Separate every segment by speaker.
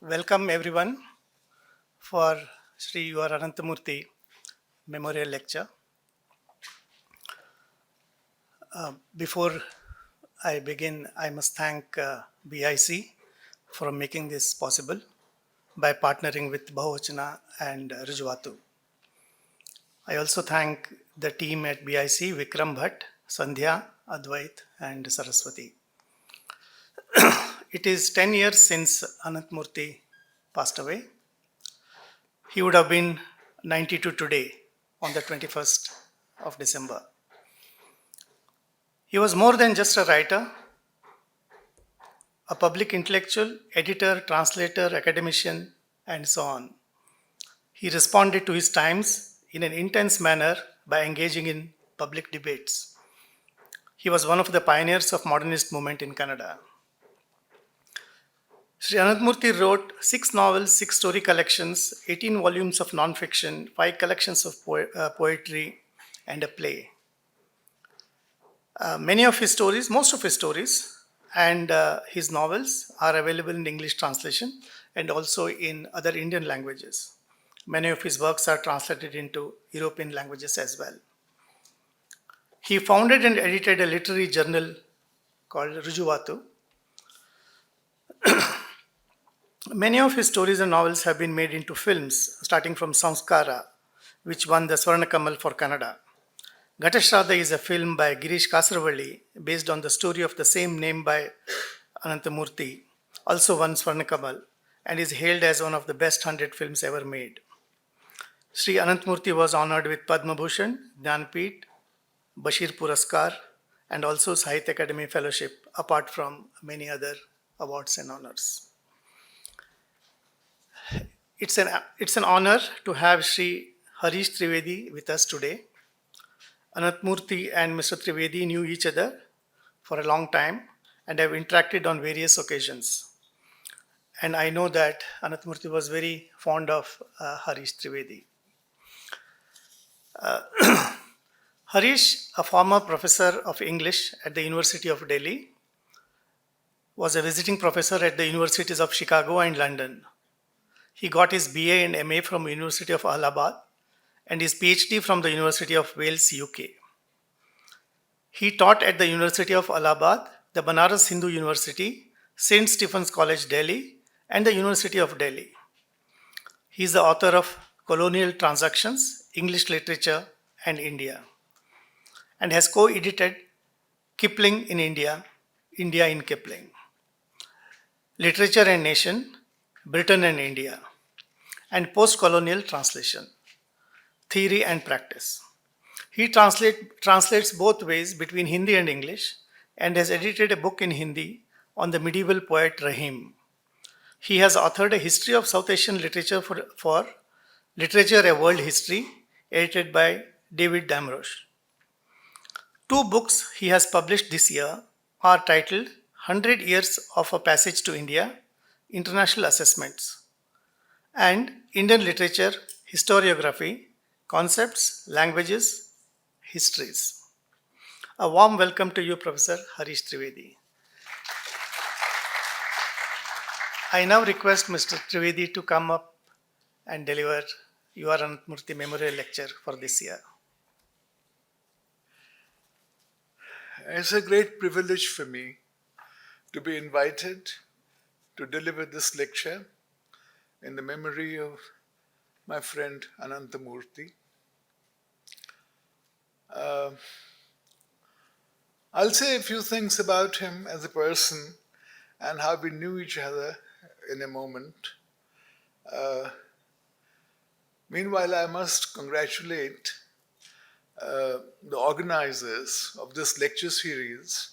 Speaker 1: Welcome everyone for Sri Ananthamurthy Memorial Lecture. Before I begin, I must thank BIC for making this possible by partnering with Bahuvachana and Rujuvathu. I also thank the team at BIC, Vikram Bhatt, Sandhya, Advait, and Saraswati. It is 10 years since Ananthamurthy passed away. He would have been 92 today on the 21st of December. He was more than just a writer, a public intellectual, editor, translator, academician, and so on. He responded to his times in an intense manner by engaging in public debates. He was one of the pioneers of modernist movement in Canada. Sri Ananthamurthy wrote 6 novels, 6 story collections, 18 volumes of non-fiction, 5 collections of poetry, and a play. Most of his stories and his novels are available in English translation and also in other Indian languages. Many of his works are translated into European languages as well. He founded and edited a literary journal called Rujuvathu. Many of his stories and novels have been made into films, starting from Samskara, which won the Swarna Kamal for Kannada. Ghatashraddha is a film by Girish Kasaravalli based on the story of the same name by Ananthamurthy, also won Swarna Kamal, and is hailed as one of the best 100 films ever made. Sri Ananthamurthy was honored with Padma Bhushan, Jnanpith, Bashir Puraskar, and also Sahitya Akademi Fellowship, apart from many other awards and honors. It's an honor to have Sri Harish Trivedi with us today. Ananthamurthy and Mr. Trivedi knew each other for a long time and have interacted on various occasions. And I know that Ananthamurthy was very fond of Harish Trivedi. Harish, a former professor of English at the University of Delhi, was a visiting professor at the universities of Chicago and London. He got his BA and MA from University of Allahabad and his PhD from the University of Wales, UK. He taught at the University of Allahabad, the Banaras Hindu University, St. Stephen's College, Delhi, and the University of Delhi. He is the author of Colonial Transactions, English Literature and India, and has co-edited Kipling in India, India in Kipling, Literature and Nation, Britain and India, and Post-Colonial Translation, Theory and Practice. He translates both ways between Hindi and English and has edited a book in Hindi on the medieval poet Rahim. He has authored a history of South Asian literature for Literature, A World History, edited by David Damrosch. 2 books he has published this year are titled 100 Years of a Passage to India, International Assessments, and Indian Literature, Historiography, Concepts, Languages, Histories. A warm welcome to you, Professor Harish Trivedi. I now request Mr. Trivedi to come up and deliver your Ananthamurthy Memorial Lecture for this year.
Speaker 2: It's a great privilege for me to be invited to deliver this lecture in the memory of my friend Ananthamurthy. I'll say a few things about him as a person and how we knew each other in a moment. Meanwhile, I must congratulate the organizers of this lecture series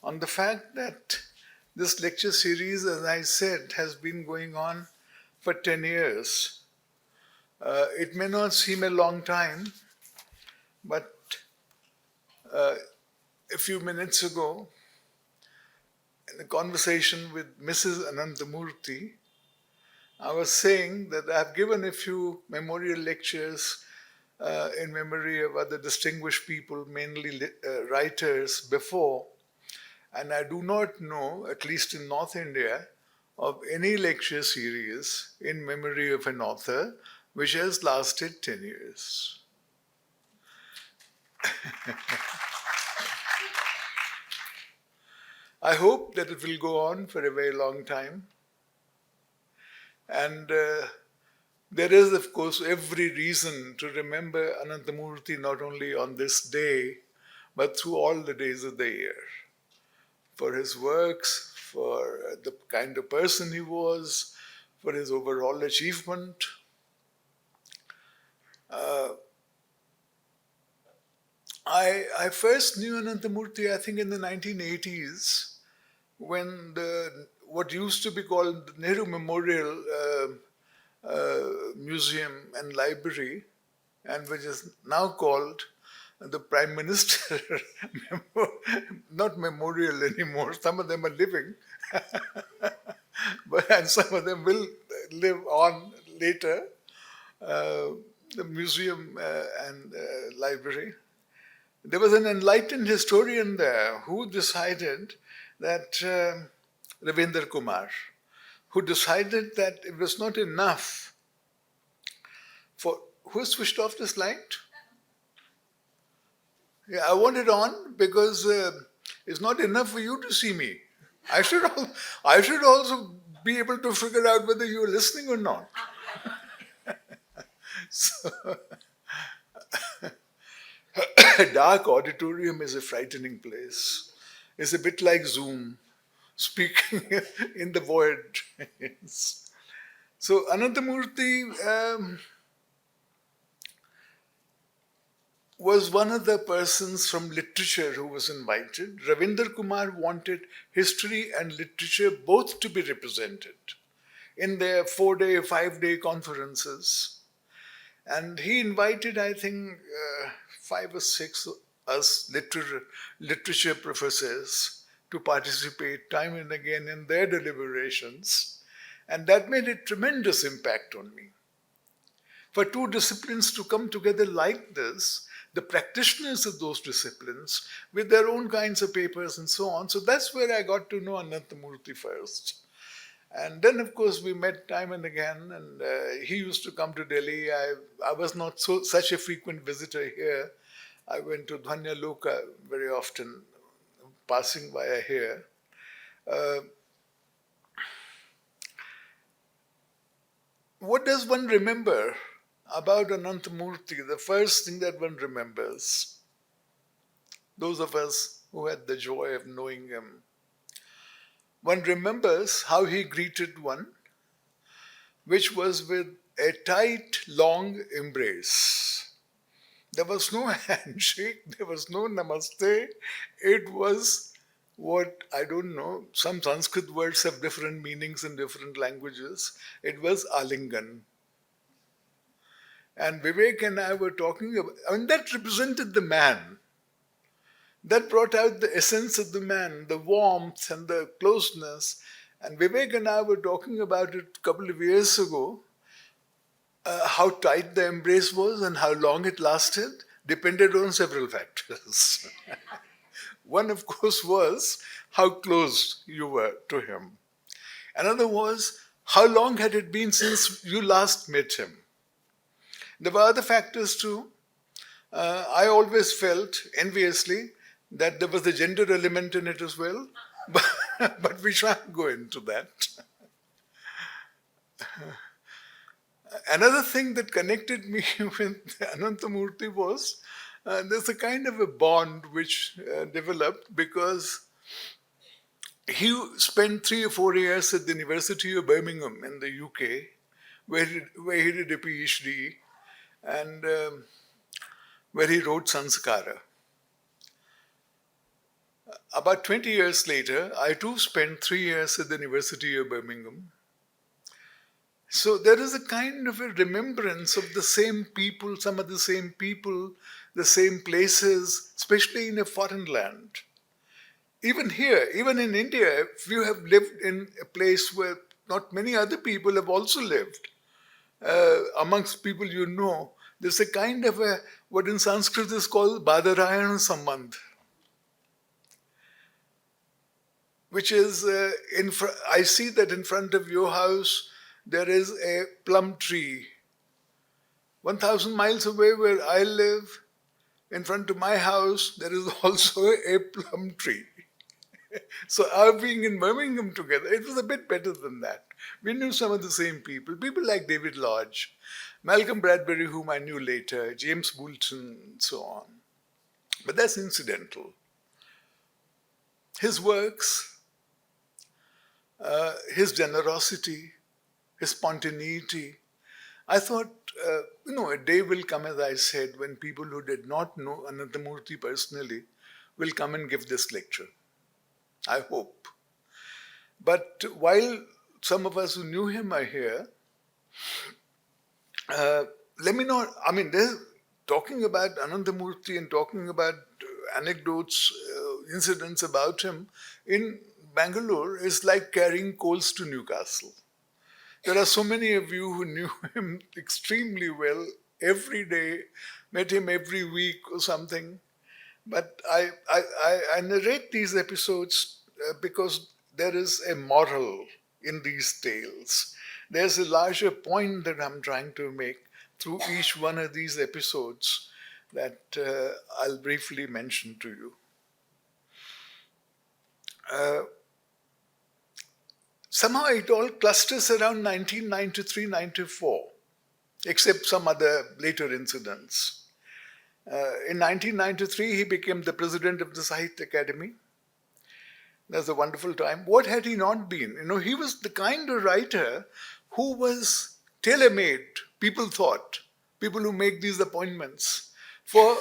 Speaker 2: on the fact that this lecture series, as I said, has been going on for 10 years. It may not seem a long time, but a few minutes ago, in a conversation with Mrs. Ananthamurthy, I was saying that I've given a few memorial lectures in memory of other distinguished people, mainly writers, before. And I do not know, at least in North India, of any lecture series in memory of an author which has lasted 10 years. I hope that it will go on for a very long time. And there is, of course, every reason to remember Ananthamurthy not only on this day, but through all the days of the year. For his works, for the kind of person he was, for his overall achievement. I first knew Ananthamurthy, I think, in the 1980s, when what used to be called the Nehru Memorial Museum and Library, and which is now called the Prime Minister, not memorial anymore, some of them are living, and some of them will live on later, the museum and library. There was an enlightened historian there who decided that, Ravinder Kumar, who decided that it was not enough for, who switched off this light? Yeah, I want it on because it's not enough for you to see me. I should also be able to figure out whether you're listening or not. So, a dark auditorium is a frightening place. It's a bit like Zoom, speaking in the void. So Ananthamurthy was one of the persons from literature who was invited. Ravinder Kumar wanted history and literature both to be represented in their 4-day, 5-day conferences. And he invited, I think, 5 or 6 us literature professors to participate time and again in their deliberations. And that made a tremendous impact on me. For two disciplines to come together like this, the practitioners of those disciplines with their own kinds of papers and so on. So that's where I got to know Ananthamurthy first. And then, of course, we met time and again, and he used to come to Delhi. I was not such a frequent visitor here. I went to Dhanya Loka very often, passing via here. What does one remember about Ananthamurthy? The first thing that one remembers, those of us who had the joy of knowing him, one remembers how he greeted one, which was with a tight, long embrace. There was no handshake, there was no namaste. It was what, I don't know, some Sanskrit words have different meanings in different languages. It was alingan. And Vivek and I were talking about, and that represented the man. That brought out the essence of the man, the warmth and the closeness. And Vivek and I were talking about it a couple of years ago, how tight the embrace was and how long it lasted depended on several factors. One, of course, was how close you were to him. Another was how long had it been since you last met him. There were other factors too. I always felt enviously that there was a gender element in it as well, but we shan't go into that. Another thing that connected me with Ananthamurthy was there's a kind of a bond which developed because he spent 3 or 4 years at the University of Birmingham in the UK, where he did a PhD and where he wrote Sanskara. About 20 years later, I too spent 3 years at the University of Birmingham. So there is a kind of a remembrance of the same people, some of the same people, the same places, especially in a foreign land. Even here, even in India, if you have lived in a place where not many other people have also lived, amongst people you know, there's a kind of a, what in Sanskrit is called Badarayana Sambandh. which is I see that in front of your house there is a plum tree. 1,000 miles away where I live, in front of my house, there is also a plum tree. So our being in Birmingham together, it was a bit better than that. We knew some of the same people like David Lodge, Malcolm Bradbury, whom I knew later, James Boulton, and so on. But that's incidental. His works, his generosity, his spontaneity. I thought, a day will come, as I said, when people who did not know Ananthamurthy personally will come and give this lecture. I hope. But while some of us who knew him are here, let me know, talking about Ananthamurthy and talking about anecdotes, incidents about him in Bangalore is like carrying coals to Newcastle. There are so many of you who knew him extremely well every day, met him every week or something. But I narrate these episodes because there is a moral in these tales. There's a larger point that I'm trying to make through each one of these episodes that I'll briefly mention to you. Somehow it all clusters around 1993-94, except some other later incidents. In 1993, he became the president of the Sahitya Akademi. That's a wonderful time. What had he not been? He was the kind of writer who was tailor-made, people thought, people who make these appointments, for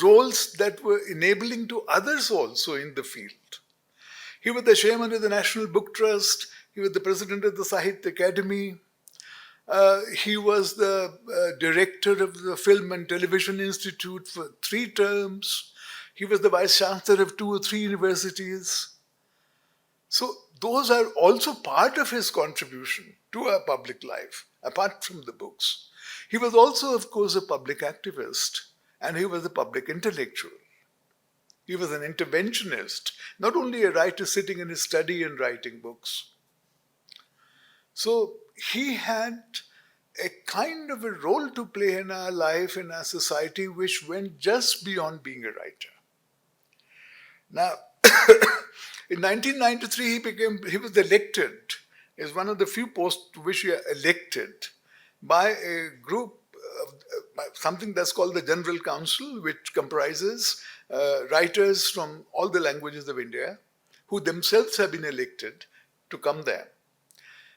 Speaker 2: roles that were enabling to others also in the field. He was the chairman of the National Book Trust. He was the president of the Sahitya Akademi. He was the director of the Film and Television Institute for 3 terms. He was the vice chancellor of 2 or 3 universities. So those are also part of his contribution to our public life, apart from the books. He was also, of course, a public activist, and he was a public intellectual. He was an interventionist, not only a writer sitting in his study and writing books. So he had a kind of a role to play in our life, in our society, which went just beyond being a writer. Now, in 1993, he was elected, as one of the few posts to which he was elected, by a group, something that's called the General Council, which comprises writers from all the languages of India, who themselves have been elected to come there.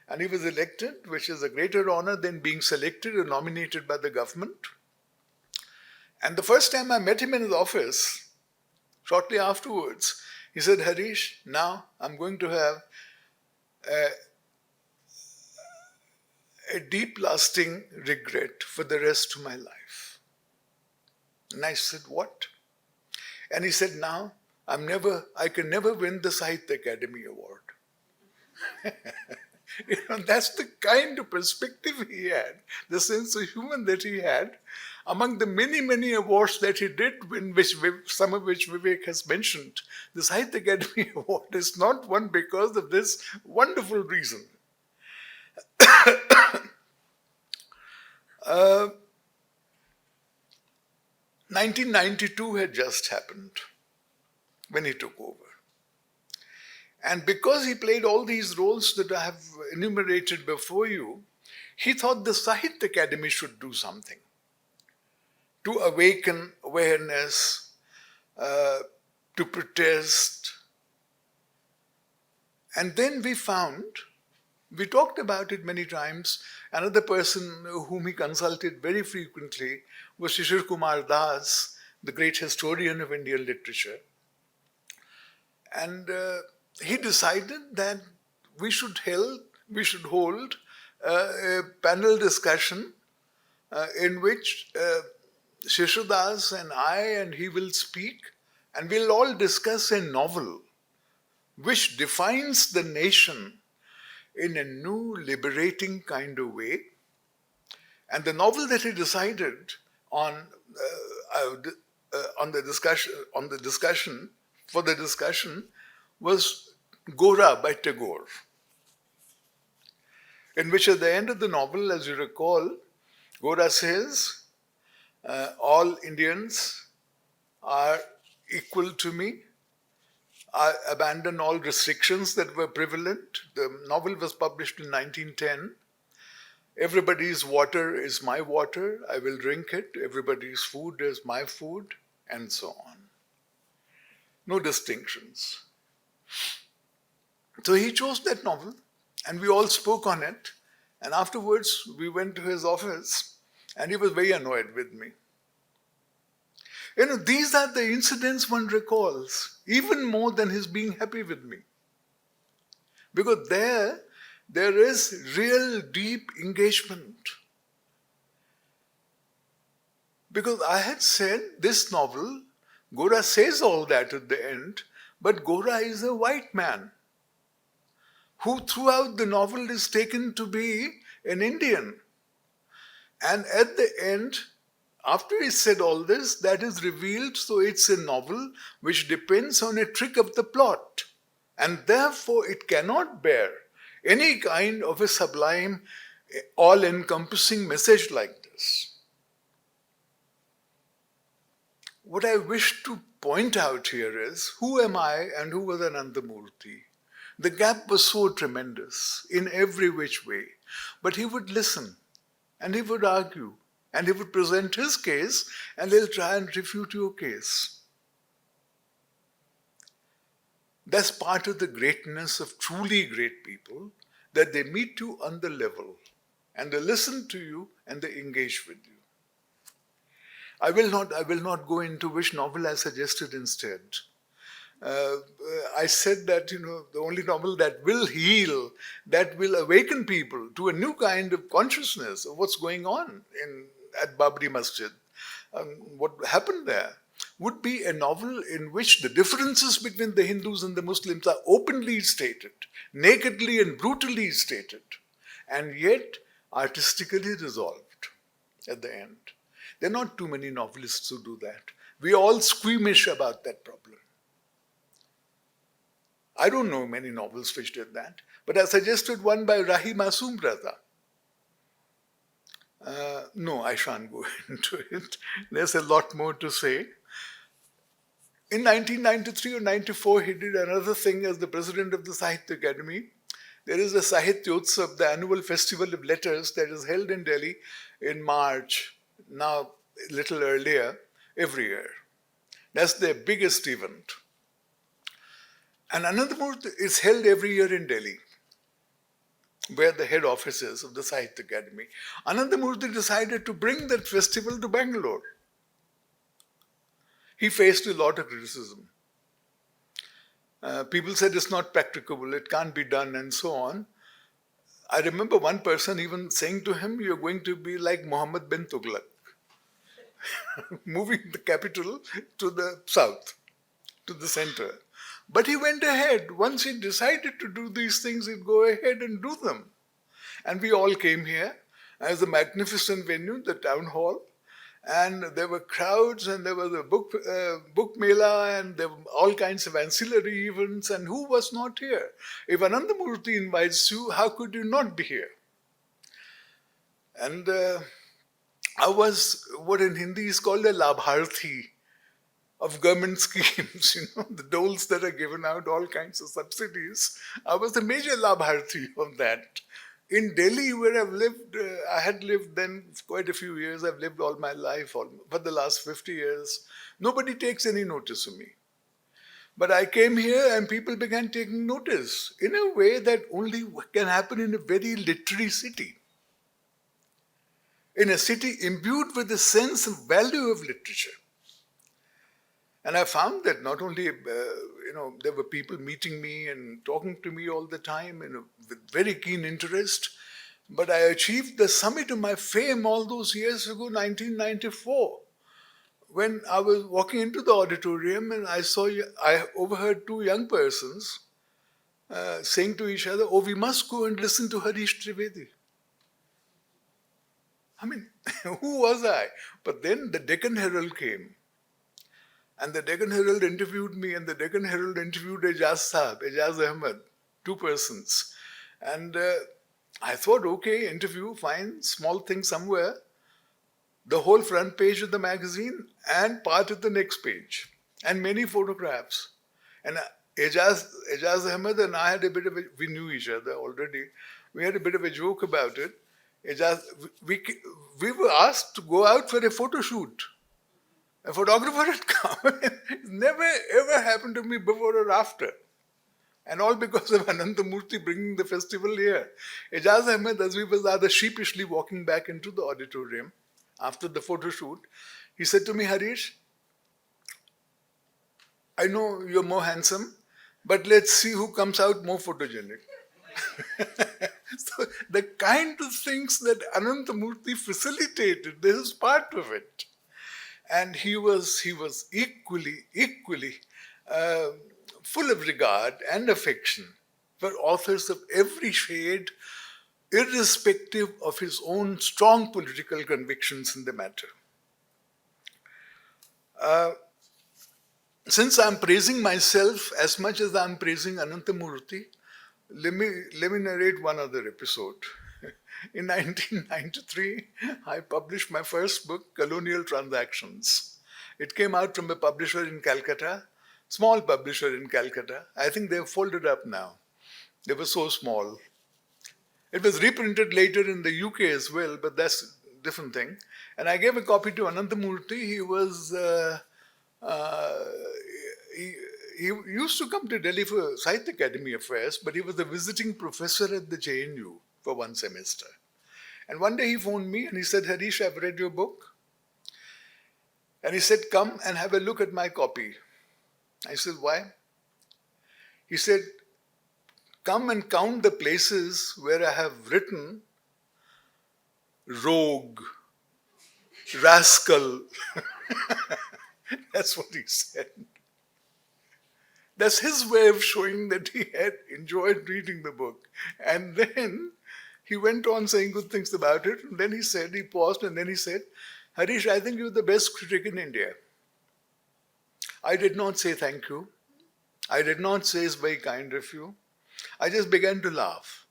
Speaker 2: And he was elected, which is a greater honor than being selected or nominated by the government. And the first time I met him in his office, shortly afterwards, he said, "Harish, now I'm going to have a deep lasting regret for the rest of my life." And I said, "What?" And he said, "Now I can never win the Sahitya Akademi Award." That's the kind of perspective he had, the sense of humor that he had. Among the many, many awards that he did win, some of which Vivek has mentioned, the Sahitya Akademi Award is not won because of this wonderful reason. 1992 had just happened when he took over. And because he played all these roles that I have enumerated before you, he thought the Sahitya Akademi should do something to awaken awareness, to protest. And then we talked about it many times. Another person whom he consulted very frequently was Shishir Kumar Das, the great historian of Indian literature. And he decided that we should hold a panel discussion in which Shishir Das and I and he will speak, and we'll all discuss a novel which defines the nation in a new, liberating kind of way. And the novel that he decided on the discussion was Gora by Tagore, in which at the end of the novel, as you recall, Gora says, all Indians are equal to me. I abandon all restrictions that were prevalent. The novel was published in 1910. Everybody's water is my water. I will drink it. Everybody's food is my food, and so on. No distinctions. So he chose that novel, and we all spoke on it. And afterwards, we went to his office, and he was very annoyed with me. These are the incidents one recalls, even more than his being happy with me. Because there is real deep engagement. Because I had said this novel, Gora says all that at the end, but Gora is a white man who throughout the novel is taken to be an Indian. And at the end, after he said all this, that is revealed, so it's a novel which depends on a trick of the plot. And therefore it cannot bear any kind of a sublime, all-encompassing message like this. What I wish to point out here is, who am I and who was Ananthamurthy? The gap was so tremendous in every which way. But he would listen, and he would argue, and he would present his case, and he'll try and refute your case. That's part of the greatness of truly great people, that they meet you on the level, and they listen to you, and they engage with you. I will not go into which novel I suggested instead. I said that, the only novel that will heal, that will awaken people to a new kind of consciousness of what's going on at Babri Masjid, what happened there, would be a novel in which the differences between the Hindus and the Muslims are openly stated, nakedly and brutally stated, and yet artistically resolved at the end. There are not too many novelists who do that. We are all squeamish about that problem. I don't know many novels which did that, but I suggested one by Rahi Masoom Raza. No, I shan't go into it. There's a lot more to say. In 1993 or 94, he did another thing as the president of the Sahitya Akademi. There is a Sahityotsav, the annual festival of letters that is held in Delhi in March, now a little earlier, every year. That's their biggest event. And Ananthamurthy is held every year in Delhi, where the head office is of the Sahitya Akademi. Ananthamurthy decided to bring that festival to Bangalore. He faced a lot of criticism. People said it's not practicable, it can't be done, and so on. I remember one person even saying to him, "You're going to be like Muhammad bin Tughlaq, moving the capital to the south, to the center." But he went ahead. Once he decided to do these things, he'd go ahead and do them. And we all came here as a magnificent venue, the town hall. And there were crowds, and there was a book mela, and there were all kinds of ancillary events, and who was not here? If Ananthamurthy invites you, how could you not be here? And I was what in Hindi is called a labharthi of government schemes, the doles that are given out, all kinds of subsidies. I was a major labharthi of that. In Delhi, where I've lived, I had lived then quite a few years. I've lived all my life, for the last 50 years. Nobody takes any notice of me. But I came here and people began taking notice in a way that only can happen in a very literary city. In a city imbued with the sense and value of literature. And I found that not only, there were people meeting me and talking to me all the time, with very keen interest, but I achieved the summit of my fame all those years ago, 1994, when I was walking into the auditorium and I overheard two young persons saying to each other, "Oh, we must go and listen to Harish Trivedi." I mean, who was I? But then the Deccan Herald came. And the Deccan Herald interviewed me, and the Deccan Herald interviewed Ejaz Ahmed, two persons. And I thought, okay, interview, fine, small thing somewhere. The whole front page of the magazine and part of the next page, and many photographs. And Ejaz Ahmed and I had a bit of we knew each other already. We had a bit of a joke about it. We were asked to go out for a photo shoot. A photographer had come. It never ever happened to me before or after. And all because of Ananthamurthy bringing the festival here. Ejaz Ahmed, as we were rather sheepishly walking back into the auditorium after the photo shoot, he said to me, Harish, I know you're more handsome, but let's see who comes out more photogenic. So the kind of things that Ananthamurthy facilitated, this is part of it. And he was equally full of regard and affection for authors of every shade, irrespective of his own strong political convictions in the matter. Since I'm praising myself as much as I'm praising Ananthamurthy, let me narrate one other episode. In 1993, I published my first book, Colonial Transactions. It came out from a publisher in Calcutta, small publisher in Calcutta. I think they've folded up now. They were so small. It was reprinted later in the UK as well, but that's a different thing. And I gave a copy to Ananthamurthy. He was he used to come to Delhi for Sahitya Akademi affairs, but he was a visiting professor at the JNU for one semester. And one day he phoned me and he said, Harish, I've read your book. And he said, come and have a look at my copy. I said, why? He said, come and count the places where I have written rogue, rascal. That's what he said. That's his way of showing that he had enjoyed reading the book. And then he went on saying good things about it. And then he paused and then he said, Harish, I think you're the best critic in India. I did not say thank you. I did not say it's very kind of you. I just began to laugh.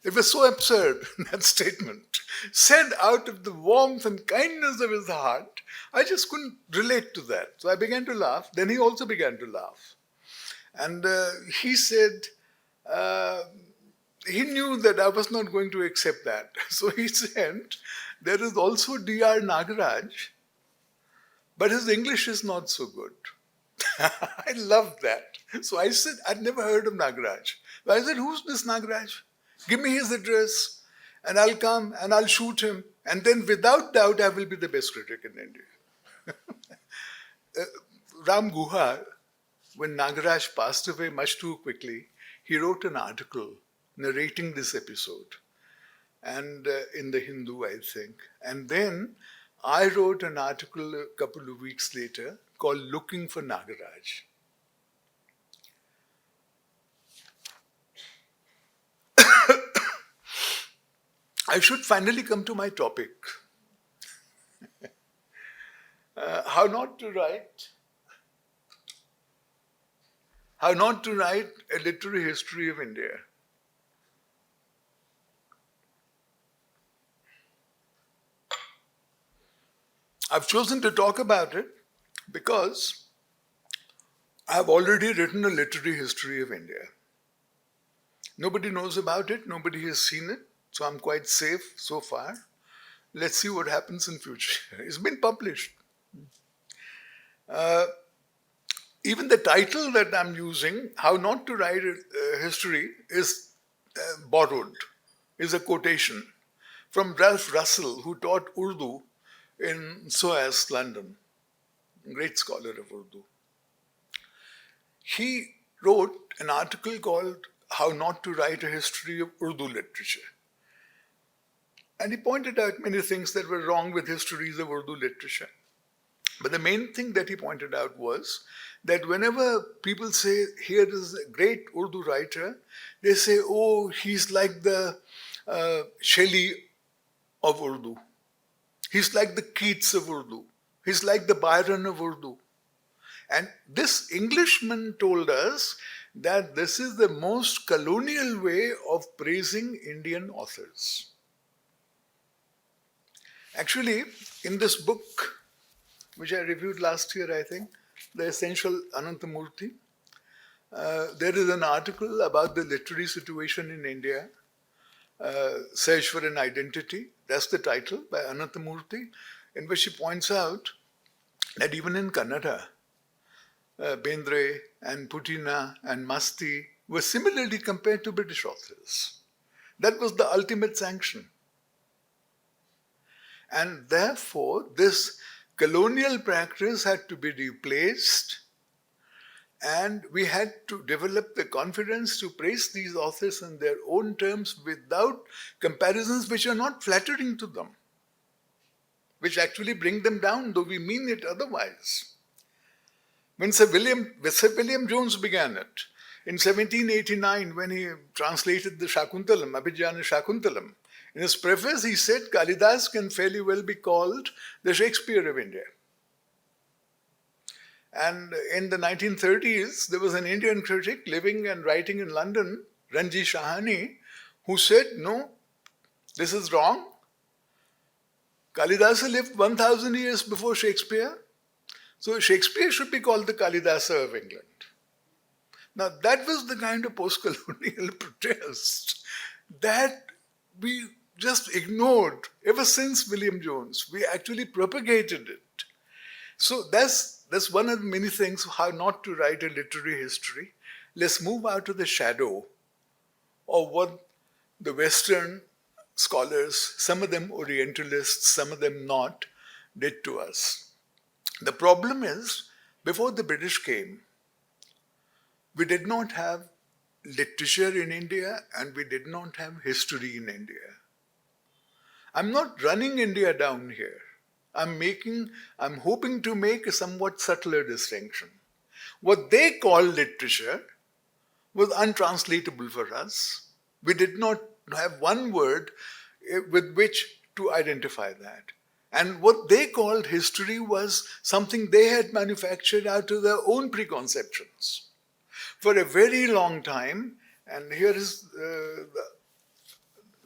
Speaker 2: It was so absurd, that statement. Said out of the warmth and kindness of his heart, I just couldn't relate to that. So I began to laugh. Then he also began to laugh. And he said, he knew that I was not going to accept that. So he said, there is also D.R. Nagaraj, but his English is not so good. I loved that. So I said, I'd never heard of Nagaraj. So I said, who's this Nagaraj? Give me his address and I'll come and I'll shoot him. And then without doubt, I will be the best critic in India. Ram Guha, when Nagaraj passed away much too quickly, he wrote an article narrating this episode. And in the Hindu, I think. And then I wrote an article a couple of weeks later called Looking for Nagaraj. I should finally come to my topic. How not to write a literary history of India. I've chosen to talk about it because I've already written a literary history of India. Nobody knows about it, nobody has seen it, so I'm quite safe so far. Let's see what happens in future. It's been published. Even the title that I'm using, How Not to Write a History, is borrowed, is a quotation from Ralph Russell, who taught Urdu in SOAS, London, great scholar of Urdu. He wrote an article called How Not to Write a History of Urdu Literature. And he pointed out many things that were wrong with histories of Urdu literature. But the main thing that he pointed out was that whenever people say, here is a great Urdu writer, they say, oh, he's like the Shelley of Urdu. He's like the Keats of Urdu. He's like the Byron of Urdu. And this Englishman told us that this is the most colonial way of praising Indian authors. Actually, in this book, which I reviewed last year, I think, The Essential Ananthamurthy, there is an article about the literary situation in India, Search for an Identity, that's the title, by Ananthamurthy, in which he points out that even in Kannada, Bendre and Putina and Masti were similarly compared to British authors. That was the ultimate sanction. And therefore, this colonial practice had to be replaced, and we had to develop the confidence to praise these authors in their own terms without comparisons which are not flattering to them, which actually bring them down, though we mean it otherwise. When Sir William Jones began it, in 1789, when he translated the Shakuntalam, Abhijnana Shakuntalam, in his preface he said Kalidas can fairly well be called the Shakespeare of India. And in the 1930s, there was an Indian critic living and writing in London, Ranji Shahani, who said, no, this is wrong. Kalidasa lived 1,000 years before Shakespeare. So Shakespeare should be called the Kalidasa of England. Now that was the kind of post-colonial protest that we just ignored ever since William Jones. We actually propagated it. So that's one of the many things how not to write a literary history. Let's move out of the shadow of what the Western scholars, some of them Orientalists, some of them not, did to us. The problem is, before the British came, we did not have literature in India and we did not have history in India. I'm not running India down here. I'm hoping to make a somewhat subtler distinction. What they call literature was untranslatable for us. We did not have one word with which to identify that. And what they called history was something they had manufactured out of their own preconceptions. For a very long time, and here is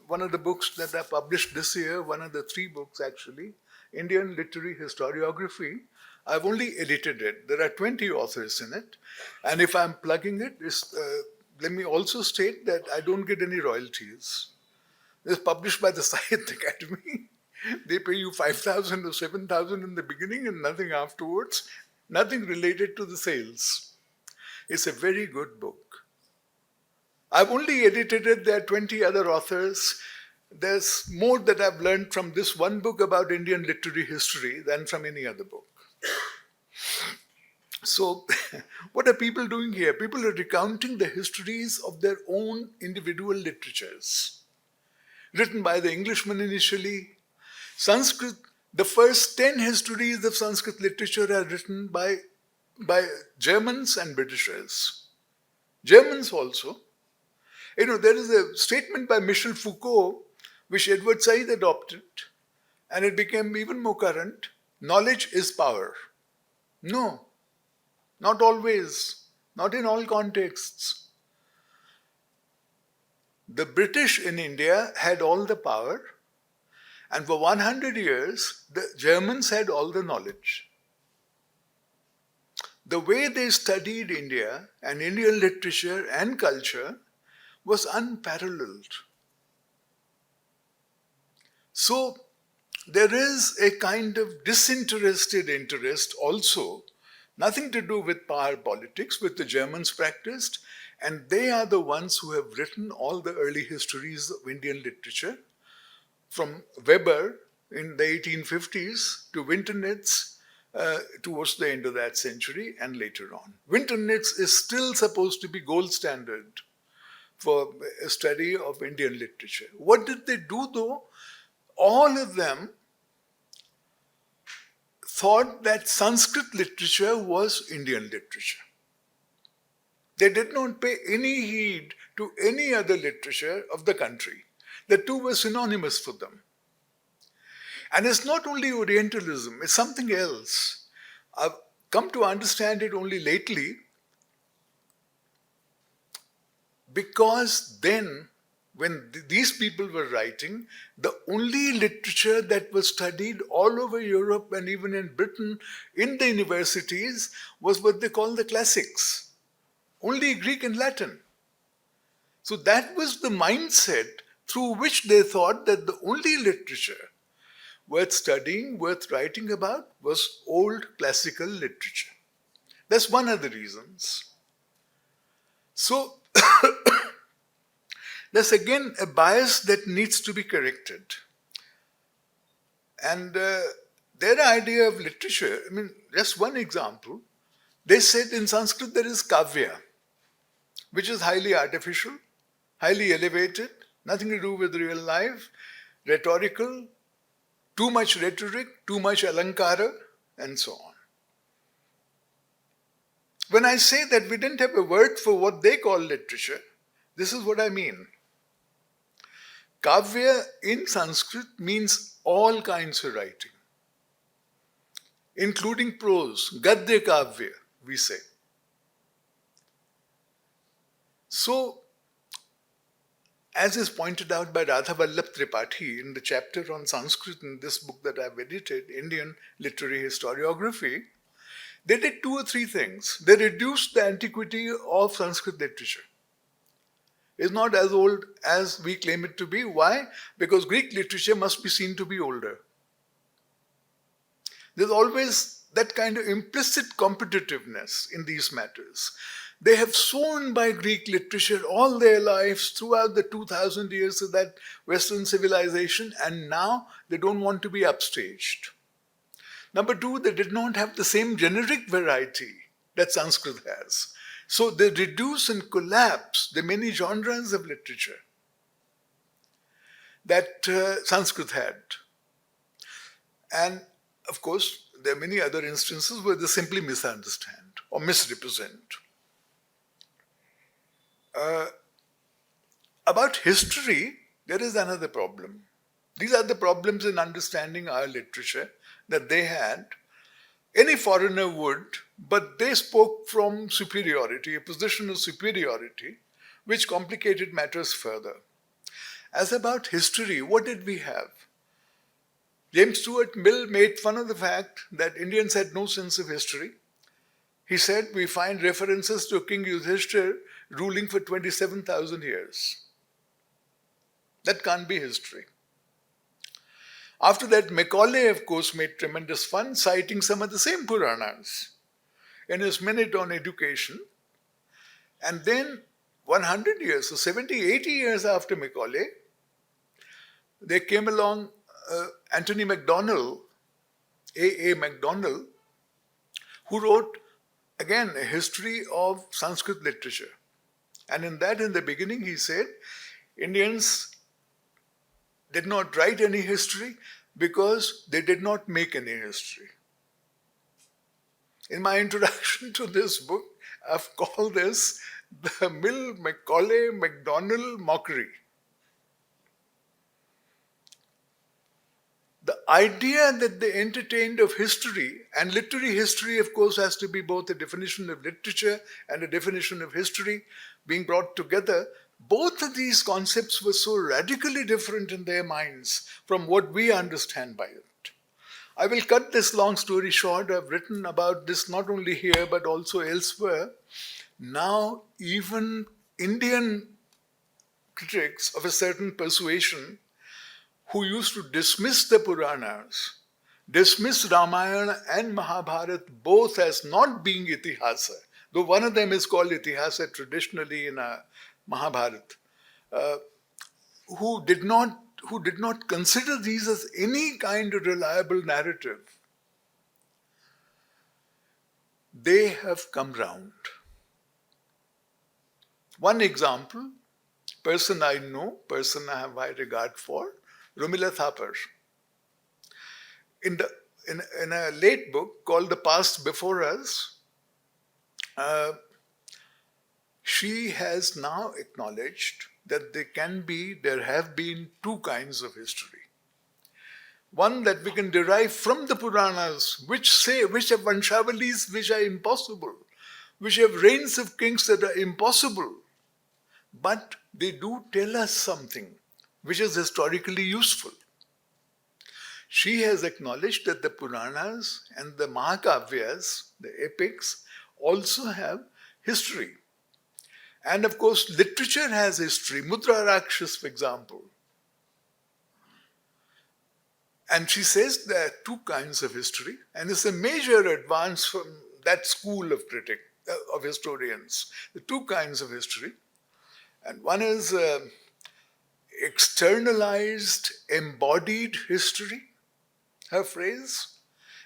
Speaker 2: one of the books that I published this year, one of the 3 books actually, Indian Literary Historiography. I've only edited it. There are 20 authors in it. And if I'm plugging it, let me also state that I don't get any royalties. It's published by the Sahitya Akademi. They pay you 5,000 or 7,000 in the beginning and nothing afterwards, nothing related to the sales. It's a very good book. I've only edited it. There are 20 other authors. There's more that I've learned from this one book about Indian literary history than from any other book. So, what are people doing here? People are recounting the histories of their own individual literatures, written by the Englishmen initially. Sanskrit, the first 10 histories of Sanskrit literature are written by Germans and Britishers. Germans also. There is a statement by Michel Foucault, which Edward Said adopted, and it became even more current. Knowledge is power. No, not always, not in all contexts. The British in India had all the power, and for 100 years, the Germans had all the knowledge. The way they studied India and Indian literature and culture was unparalleled. So, there is a kind of disinterested interest also, nothing to do with power politics, which the Germans practiced, and they are the ones who have written all the early histories of Indian literature, from Weber in the 1850s to Winternitz towards the end of that century and later on. Winternitz is still supposed to be gold standard for a study of Indian literature. What did they do though? All of them thought that Sanskrit literature was Indian literature. They did not pay any heed to any other literature of the country. The two were synonymous for them. And it's not only Orientalism, it's something else. come to understand it only lately, because then, when these people were writing, the only literature that was studied all over Europe and even in Britain in the universities was what they call the classics, only Greek and Latin. So that was the mindset through which they thought that the only literature worth studying, worth writing about, was old classical literature. That's one of the reasons. So there's again a bias that needs to be corrected. And their idea of literature, I mean, just one example, they said in Sanskrit there is kavya, which is highly artificial, highly elevated, nothing to do with real life, rhetorical, too much rhetoric, too much alankara, and so on. When I say that we didn't have a word for what they call literature, this is what I mean. Kavya in Sanskrit means all kinds of writing, including prose, gadya kavya, we say. So, as is pointed out by Radha Vallabh Tripathi in the chapter on Sanskrit in this book that I've edited, Indian Literary Historiography, they did two or three things. They reduced the antiquity of Sanskrit literature. It's not as old as we claim it to be. Why? Because Greek literature must be seen to be older. There's always that kind of implicit competitiveness in these matters. They have sworn by Greek literature all their lives throughout the 2000 years of that Western civilization, and now they don't want to be upstaged. Number two, they did not have the same generic variety that Sanskrit has. So they reduce and collapse the many genres of literature that Sanskrit had. And of course, there are many other instances where they simply misunderstand or misrepresent. About history, there is another problem. These are the problems in understanding our literature that they had. Any foreigner would, but they spoke from superiority, a position of superiority, which complicated matters further. As about history, what did we have? James Stuart Mill made fun of the fact that Indians had no sense of history. He said, we find references to King Yudhishthir ruling for 27,000 years. That can't be history. After that, Macaulay, of course, made tremendous fun, citing some of the same Puranas in his Minute on Education. And then 100 years, so 70, 80 years after Macaulay, there came along Anthony MacDonald, A. MacDonald, who wrote, again, a history of Sanskrit literature. And in that, in the beginning, he said, Indians did not write any history because they did not make any history. In my introduction to this book, I've called this the Mill, Macaulay, MacDonald mockery. The idea that they entertained of history, and literary history, of course, has to be both a definition of literature and a definition of history being brought together. Both of these concepts were so radically different in their minds from what we understand by it. I will cut this long story short. I've written about this not only here but also elsewhere. Now, even Indian critics of a certain persuasion who used to dismiss the Puranas, dismiss Ramayana and Mahabharata both as not being itihasa, though one of them is called itihasa traditionally in Mahabharata, who did not consider these as any kind of reliable narrative. They have come round. One example, person I know, person I have high regard for, Rumila Thapar. In a late book called The Past Before Us, she has now acknowledged that there have been two kinds of history. one that we can derive from the Puranas, which have Vanshavalis which are impossible, which have reigns of kings that are impossible, but they do tell us something which is historically useful. She has acknowledged that the Puranas and the Mahakavyas, the epics, also have history. And of course, literature has history. Mudra Rakshas, for example. And she says there are two kinds of history, and it's a major advance from that school of of historians. The two kinds of history, and one is externalized, embodied history, her phrase,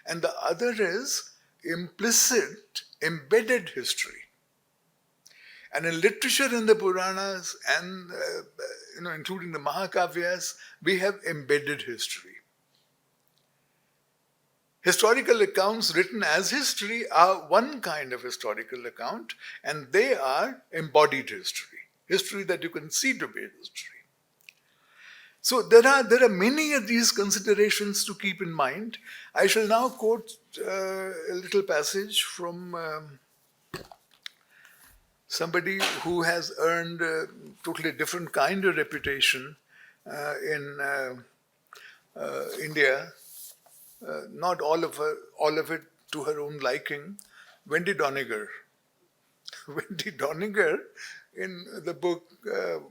Speaker 2: and the other is implicit, embedded history. And in literature, in the Puranas, and including the Mahakavyas, we have embedded history. Historical accounts written as history are one kind of historical account, and they are embodied history that you can see to be history. So there are many of these considerations to keep in mind. I shall now quote a little passage from somebody who has earned a totally different kind of reputation in India. Not all of it to her own liking. Wendy Doniger. Wendy Doniger, in the book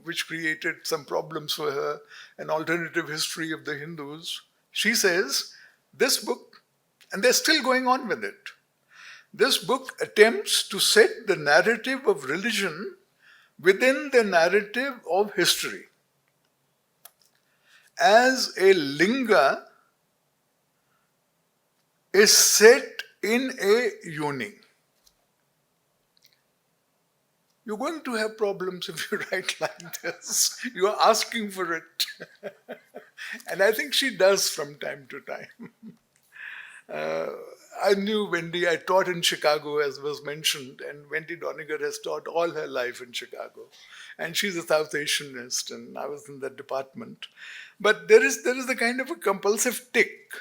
Speaker 2: which created some problems for her, An Alternative History of the Hindus, she says, this book, and they're still going on with it, this book attempts to set the narrative of religion within the narrative of history as a linga is set in a yoni. You're going to have problems if you write like this. You are asking for it. And I think she does from time to time. I knew Wendy, I taught in Chicago, as was mentioned, and Wendy Doniger has taught all her life in Chicago. And she's a South Asianist, and I was in that department. But there is a kind of a compulsive tick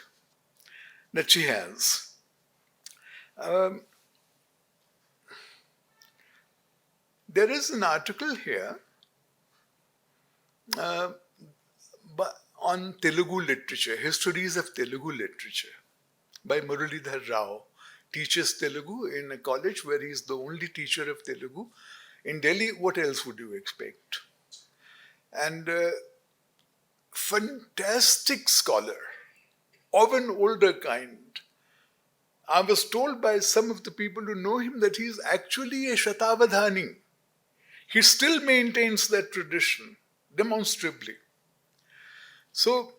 Speaker 2: that she has. There is an article here on Telugu literature, histories of Telugu literature, by Muralidhar Rao. Teaches Telugu in a college where he's the only teacher of Telugu. In Delhi, what else would you expect? And fantastic scholar of an older kind. I was told by some of the people who know him that he's actually a Shatavadhani. He still maintains that tradition demonstrably. So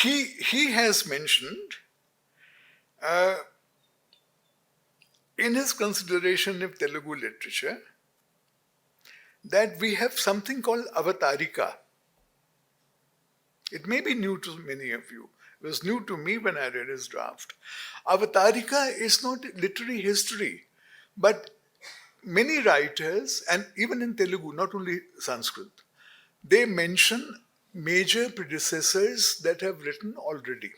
Speaker 2: he has mentioned in his consideration of Telugu literature that we have something called avatarika. It may be new to many of you. It was new to me when I read his draft. Avatarika is not literary history, but many writers, and even in Telugu, not only Sanskrit, they mention major predecessors that have written already.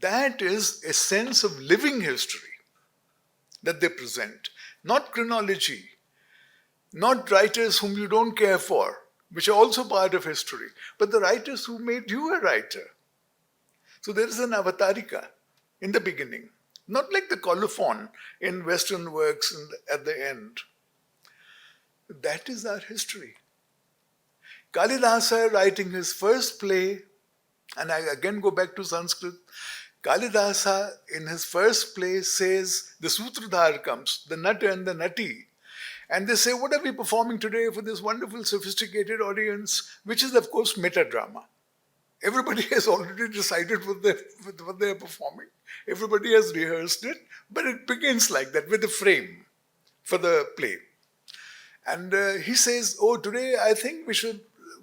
Speaker 2: That is a sense of living history that they present, not chronology, not writers whom you don't care for, which are also part of history, but the writers who made you a writer. So there is an avatarika in the beginning, not like the colophon in Western works at the end. That is our history. Kalidasa, writing his first play, and I again go back to Sanskrit, Kalidasa in his first play says, the Sutradhar comes, the Nata and the Nati, and they say, what are we performing today for this wonderful, sophisticated audience, which is, of course, metadrama. Everybody has already decided what they're performing. Everybody has rehearsed it, but it begins like that, with a frame for the play. And he says, today I think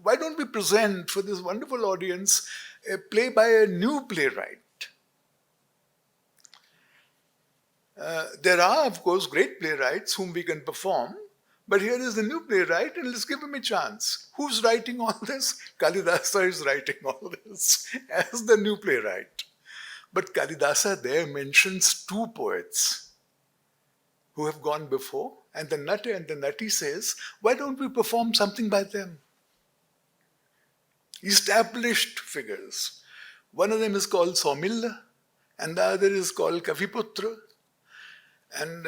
Speaker 2: why don't we present for this wonderful audience a play by a new playwright? There are, of course, great playwrights whom we can perform, But here is the new playwright, and let's give him a chance. Who's writing all this? Kalidasa is writing all this as the new playwright. But Kalidasa there mentions two poets who have gone before, and the Natta and the Nati says, why don't we perform something by them? Established figures. One of them is called Saumilla, and the other is called Kaviputra. And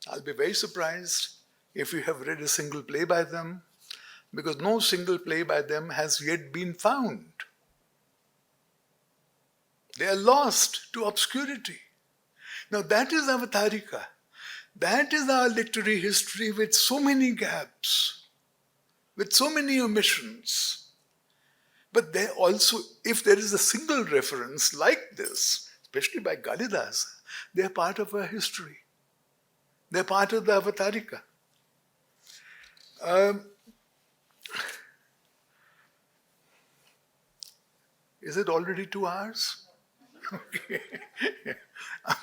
Speaker 2: I'll be very surprised if you have read a single play by them, because no single play by them has yet been found. They are lost to obscurity. Now that is Avatarika. That is our literary history with so many gaps, with so many omissions. But there also, if there is a single reference like this, especially by Kalidasa, they are part of our history. They are part of the Avatarika. Is it already 2 hours? Okay. I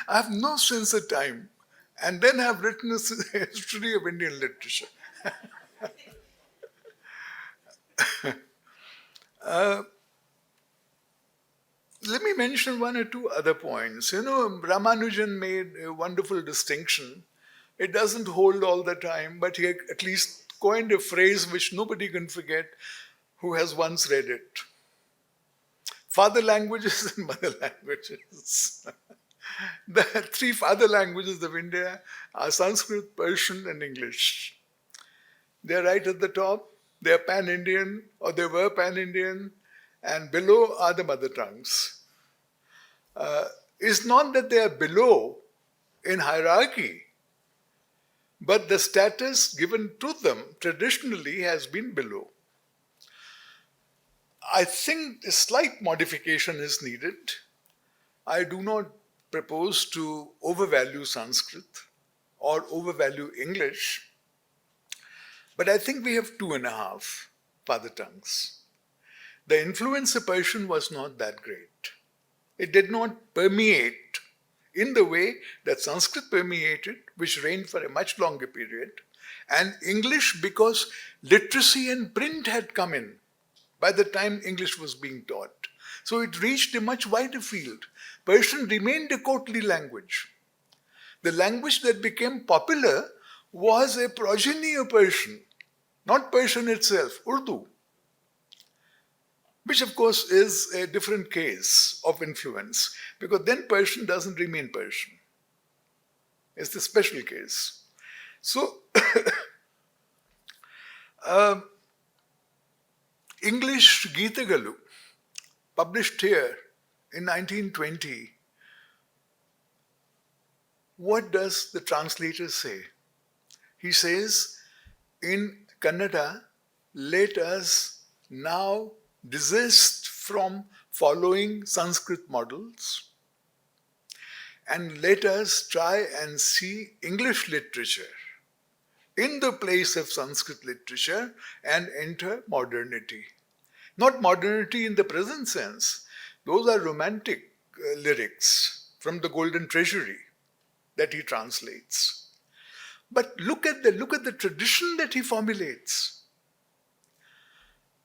Speaker 2: have no sense of time. And then I've written a history of Indian literature. Let me mention one or two other points. Ramanujan made a wonderful distinction. It doesn't hold all the time, but he at least coined a phrase which nobody can forget who has once read it. Father languages and mother languages. The 3 father languages of India are Sanskrit, Persian, and English. They're right at the top. They're pan-Indian, or they were pan-Indian, and below are the mother tongues. It's not that they are below in hierarchy, but the status given to them traditionally has been below. I think a slight modification is needed. I do not propose to overvalue Sanskrit or overvalue English, but I think we have 2.5 father tongues. The influence of Persian was not that great. It did not permeate in the way that Sanskrit permeated, which reigned for a much longer period, and English, because literacy and print had come in by the time English was being taught. So it reached a much wider field. Persian remained a courtly language. The language that became popular was a progeny of Persian, not Persian itself, Urdu, which of course is a different case of influence, because then Persian doesn't remain Persian. It's the special case. So, English Geetagalu, published here in 1920, what does the translator say? He says, in Kannada, let us now desist from following Sanskrit models and let us try and see English literature in the place of Sanskrit literature and enter modernity. Not modernity in the present sense. Those are romantic lyrics from the Golden Treasury that he translates. But look at the tradition that he formulates.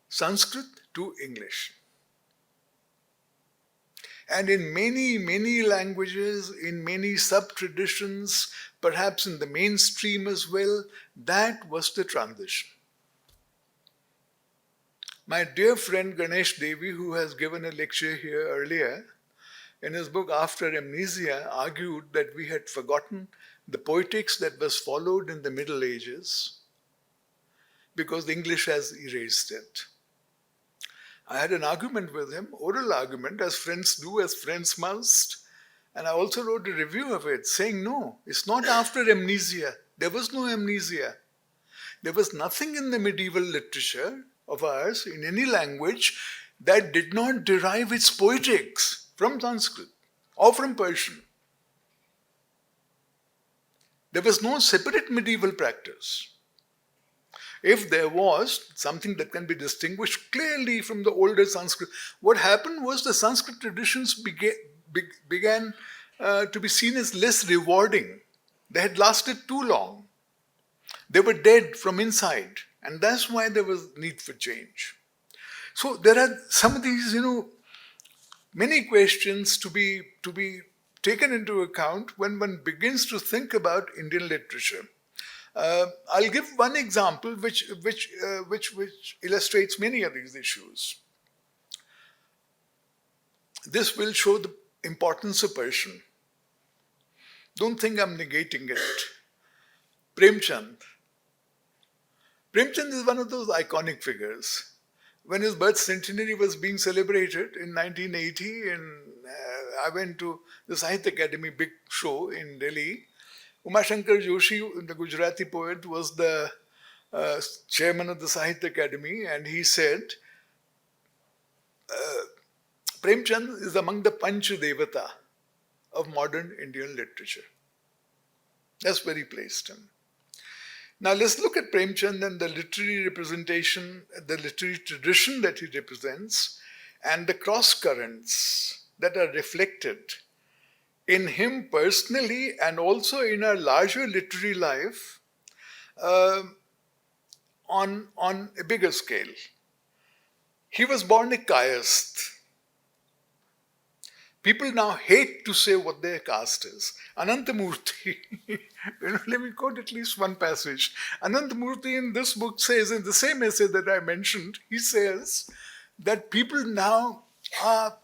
Speaker 2: Sanskrit to English. And in many, many languages, in many sub-traditions, perhaps in the mainstream as well, that was the transition. My dear friend Ganesh Devi, who has given a lecture here earlier, in his book After Amnesia, argued that we had forgotten the poetics that was followed in the Middle Ages because English has erased it. I had an argument with him, oral argument, as friends do, as friends must, and I also wrote a review of it saying, no, it's not after amnesia. There was no amnesia. There was nothing in the medieval literature of ours, in any language, that did not derive its poetics from Sanskrit or from Persian. There was no separate medieval practice. If there was something that can be distinguished clearly from the older Sanskrit, what happened was the Sanskrit traditions began to be seen as less rewarding. They had lasted too long. They were dead from inside, and that's why there was need for change. So there are some of these, many questions to be taken into account when one begins to think about Indian literature. I'll give one example which illustrates many of these issues. This will show the importance of Persian. Don't think I'm negating it. Premchand. Premchand is one of those iconic figures. When his birth centenary was being celebrated in 1980, I went to the Sahitya Akademi big show in Delhi. Umashankar Joshi, the Gujarati poet, was the chairman of the Sahitya Akademi, and he said, Premchand is among the Panch Devata of modern Indian literature. That's where he placed him. Now let's look at Premchand and the literary representation, the literary tradition that he represents, and the cross currents that are reflected in him personally and also in our larger literary life on a bigger scale. He was born a caste. People now hate to say what their caste is. Ananthamurthy, let me quote at least one passage. Ananthamurthy in this book says, in the same essay that I mentioned, he says that people now are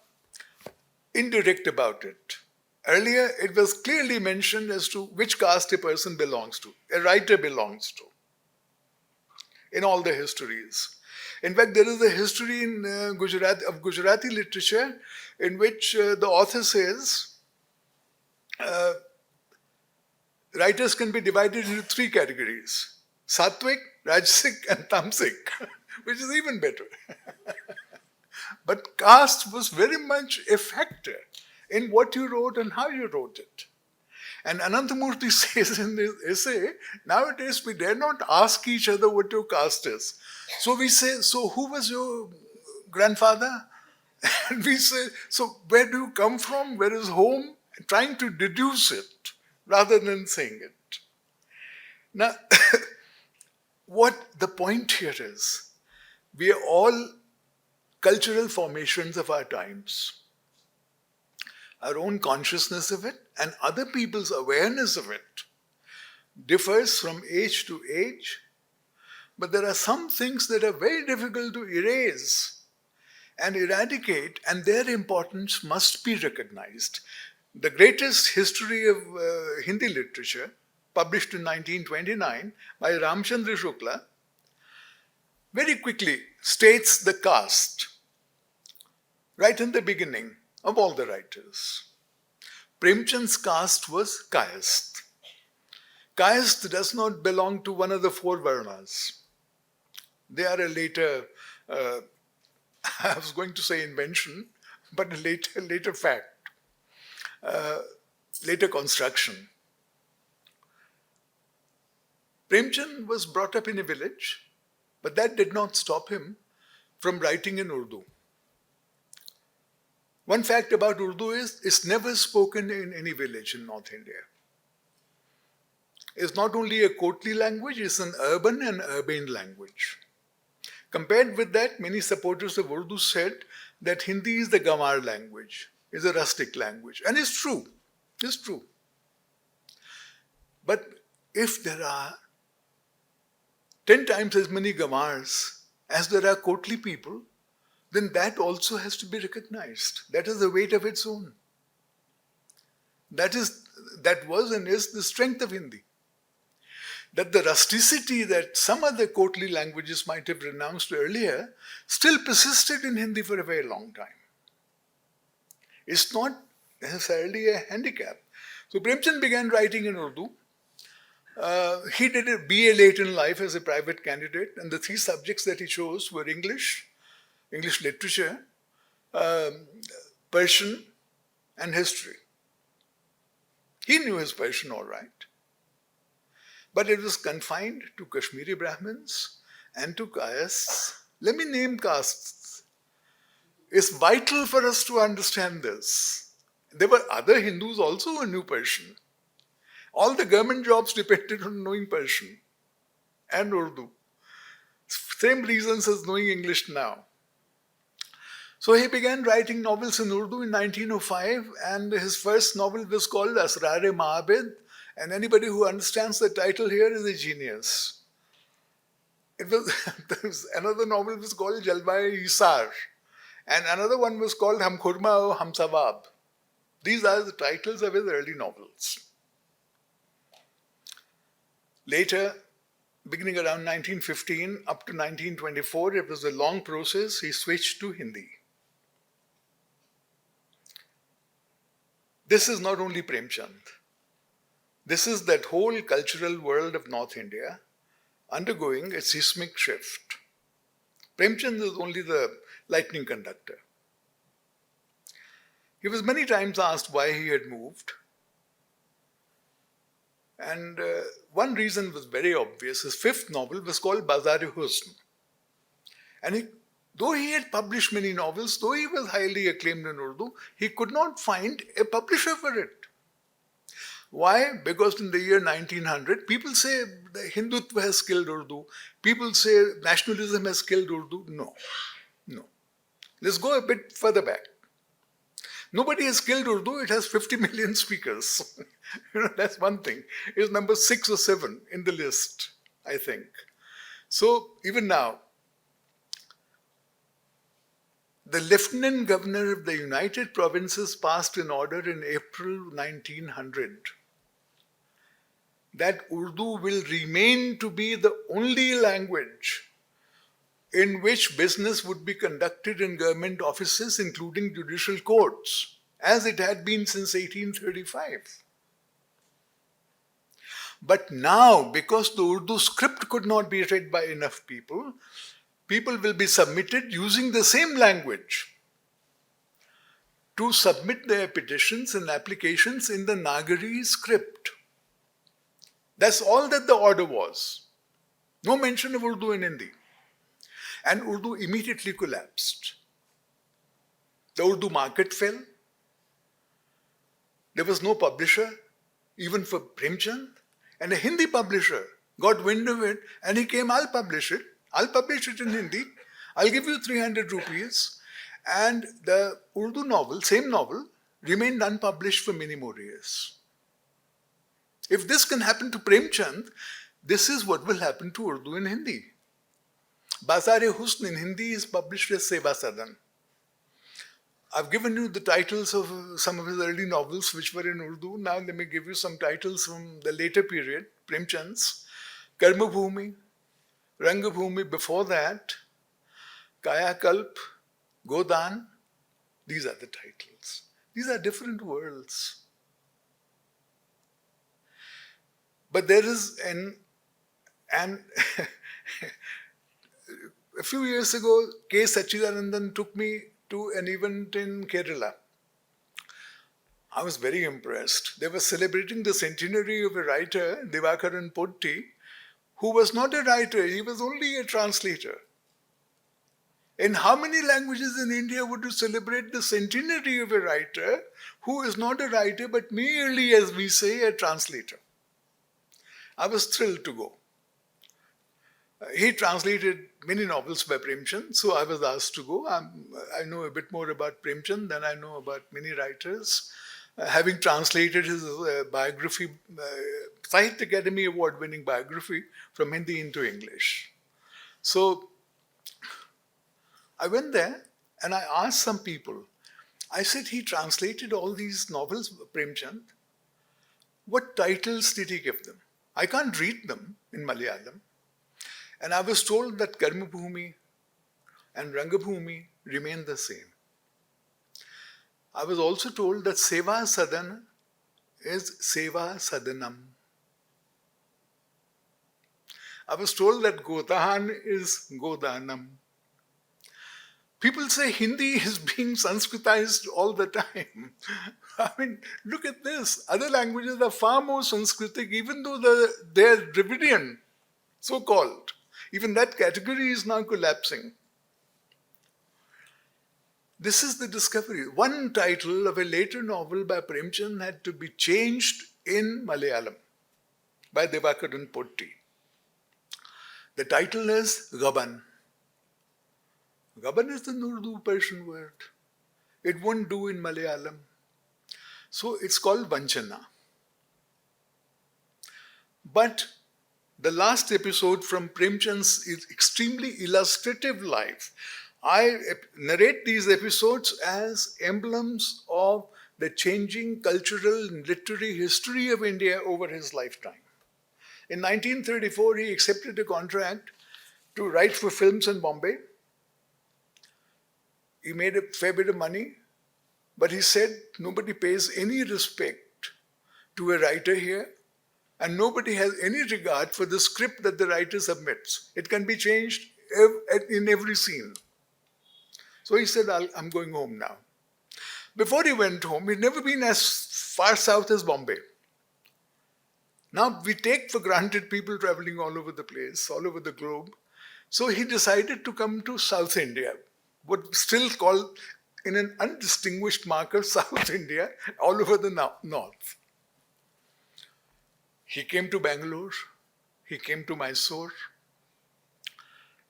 Speaker 2: indirect about it. Earlier, it was clearly mentioned as to which caste a person belongs to, a writer belongs to, in all the histories. In fact, there is a history in Gujarati literature in which the author says writers can be divided into three categories: Sattvic, Rajasic, and Tamasic, which is even better. But caste was very much a factor in what you wrote and how you wrote it. And Ananthamurthy says in this essay, nowadays we dare not ask each other what your caste is. So we say, so who was your grandfather? And we say, so where do you come from? Where is home? Trying to deduce it rather than saying it. Now, what the point here is, we are all cultural formations of our times. Our own consciousness of it and other people's awareness of it differs from age to age, but there are some things that are very difficult to erase and eradicate, and their importance must be recognized. The greatest history of Hindi literature, published in 1929 by Ramchandra Shukla, very quickly states the caste right in the beginning of all the writers. Premchand's caste was Kayast. Kayast does not belong to one of the four Varnas. They are a later, I was going to say invention, but a later fact, later construction. Premchand was brought up in a village, but that did not stop him from writing in Urdu. One fact about Urdu is it's never spoken in any village in North India. It's not only a courtly language, it's an urban and urbane language. Compared with that, many supporters of Urdu said that Hindi is the Gamar language, is a rustic language. And it's true. It's true. But if there are 10 times as many Gamars as there are courtly people, then that also has to be recognized. That is the weight of its own. That was and is the strength of Hindi. That the rusticity that some other courtly languages might have renounced earlier still persisted in Hindi for a very long time. It's not necessarily a handicap. So Premchand began writing in Urdu. He did a BA late in life as a private candidate, and the three subjects that he chose were English literature, Persian, and history. He knew his Persian all right. But it was confined to Kashmiri Brahmins and to castes. Let me name castes. It's vital for us to understand this. There were other Hindus also who knew Persian. All the government jobs depended on knowing Persian. and Urdu. Same reasons as knowing English now. So he began writing novels in Urdu in 1905, and his first novel was called Asrar-e Maabid, and anybody who understands the title here is a genius. It was, there was another novel was called Jalwa-e Isar, and another one was called Hum Khurma or Hum Sawab. These are the titles of his early novels. Later, beginning around 1915 up to 1924, it was a long process. He switched to Hindi. This is not only Premchand. This is that whole cultural world of North India undergoing a seismic shift. Premchand is only the lightning conductor. He was many times asked why he had moved. And one reason was very obvious. His fifth novel was called Bazar-e-Husn. And though he had published many novels, though he was highly acclaimed in Urdu, he could not find a publisher for it. Why? Because in the year 1900, people say the Hindutva has killed Urdu. People say nationalism has killed Urdu. No. Let's go a bit further back. Nobody has killed Urdu. It has 50 million speakers. That's one thing. It's number 6 or 7 in the list, I think. So even now, the Lieutenant Governor of the United Provinces passed an order in April 1900 that Urdu will remain to be the only language in which business would be conducted in government offices, including judicial courts, as it had been since 1835. But now, because the Urdu script could not be read by enough people, people will be submitted using the same language to submit their petitions and applications in the Nagari script. That's all that the order was. No mention of Urdu in Hindi. And Urdu immediately collapsed. The Urdu market fell. There was no publisher, even for Premchand. And a Hindi publisher got wind of it and he came, I'll publish it. I'll publish it in Hindi. I'll give you 300 rupees. And the Urdu novel, same novel, remained unpublished for many more years. If this can happen to Premchand, this is what will happen to Urdu in Hindi. Bazar-e-Husn in Hindi is published as Seva Sadan. I've given you the titles of some of his early novels which were in Urdu. Now let me give you some titles from the later period, Premchand's. Karma Bhumi, Ranga Bhumi before that, Kaya Kalp, Godan. These are the titles. These are different worlds. But there is a few years ago, K. Sachidanandan took me to an event in Kerala. I was very impressed. They were celebrating the centenary of a writer, Divakaran Potti, who was not a writer, he was only a translator. In how many languages in India would you celebrate the centenary of a writer who is not a writer but merely, as we say, a translator? I was thrilled to go. He translated many novels by Premchand, so I was asked to go. I know a bit more about Premchand than I know about many writers. Having translated his biography, Sahitya Akademi award-winning biography from Hindi into English. So I went there and I asked some people. I said, he translated all these novels, Premchand. What titles did he give them? I can't read them in Malayalam. And I was told that Karma Bhumi and Ranga Bhumi remain the same. I was also told that Seva Sadan is Seva Sadanam. I was told that Godahan is Godanam. People say Hindi is being Sanskritized all the time. I mean, look at this. Other languages are far more Sanskritic, even though they're Dravidian, so-called. Even that category is now collapsing. This is the discovery. One title of a later novel by Premchand had to be changed in Malayalam by Divakaran Potti. The title is Gaban. Gaban is an Urdu Persian word. It won't do in Malayalam. So it's called Vanchana. But the last episode from Premchand's extremely illustrative life, I narrate these episodes as emblems of the changing cultural and literary history of India over his lifetime. In 1934, he accepted a contract to write for films in Bombay. He made a fair bit of money, but he said nobody pays any respect to a writer here, and nobody has any regard for the script that the writer submits. It can be changed in every scene. So he said, I'm going home now. Before he went home, he'd never been as far south as Bombay. Now we take for granted people traveling all over the place, all over the globe. So he decided to come to South India, what still called in an undistinguished marker South India, all over the north. He came to Bangalore, he came to Mysore.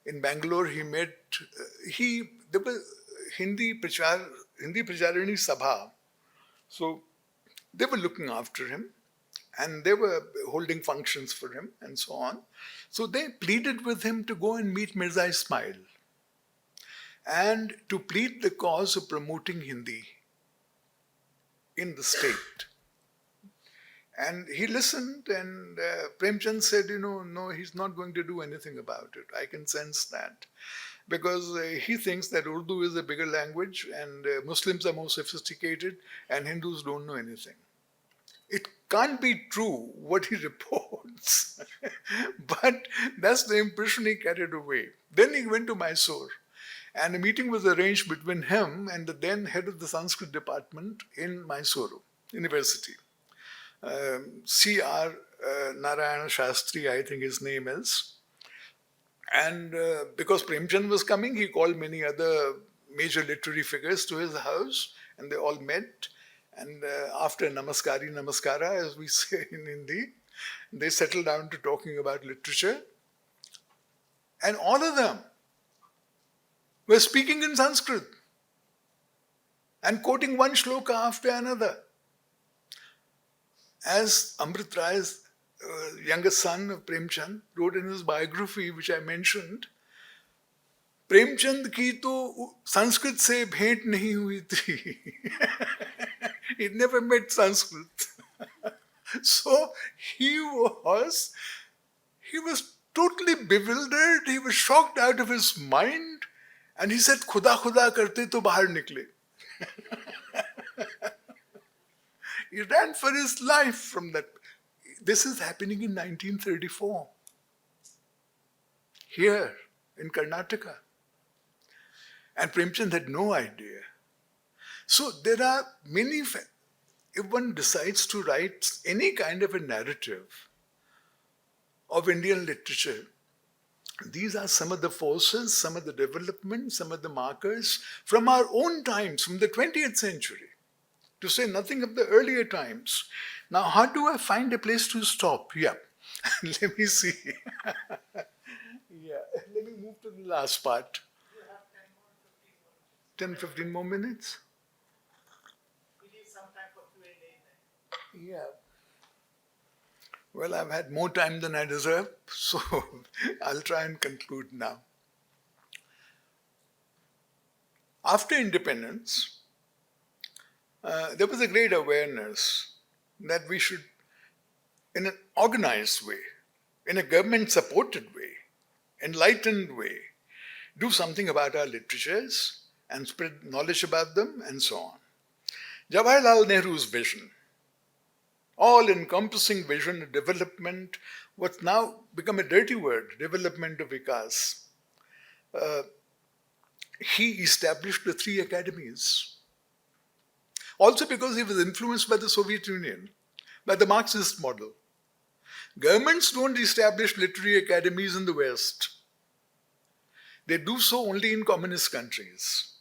Speaker 2: In Bangalore, he met, there was Hindi Pracharani Sabha. So they were looking after him and they were holding functions for him and so on. So they pleaded with him to go and meet Mirza Ismail and to plead the cause of promoting Hindi in the state. And he listened, and Premchand said, no, he's not going to do anything about it. I can sense that. Because he thinks that Urdu is a bigger language and Muslims are more sophisticated and Hindus don't know anything. It can't be true what he reports, but that's the impression he carried away. Then he went to Mysore, and a meeting was arranged between him and the then head of the Sanskrit department in Mysore University. C.R. Narayana Shastri, I think his name is. And because Premchand was coming, he called many other major literary figures to his house, and they all met. And after Namaskari Namaskara, as we say in Hindi, they settled down to talking about literature. And all of them were speaking in Sanskrit and quoting one shloka after another. As Amrit Ray's youngest son of Premchand wrote in his biography, which I mentioned, Premchand ki to Sanskrit se bhent nahi hui thi. He'd never met Sanskrit. So he was totally bewildered, he was shocked out of his mind, and he said, Khuda khuda karte to bahar nikle. He ran for his life from that. This is happening in 1934, here in Karnataka. And Premchand had no idea. So there are many, if one decides to write any kind of a narrative of Indian literature, these are some of the forces, some of the developments, some of the markers from our own times, from the 20th century, to say nothing of the earlier times. Now, how do I find a place to stop? Yeah, let me see. Let me move to the last part. 10, 15 more minutes?
Speaker 1: We need some time for Q&A then.
Speaker 2: Yeah. Well, I've had more time than I deserve, so I'll try and conclude now. After independence, there was a great awareness that we should, in an organized way, in a government-supported way, enlightened way, do something about our literatures and spread knowledge about them and so on. Jawaharlal Nehru's vision, all-encompassing vision of development, what's now become a dirty word, development of Vikas. He established the 3 academies. Also because he was influenced by the Soviet Union, by the Marxist model. Governments don't establish literary academies in the West. They do so only in communist countries.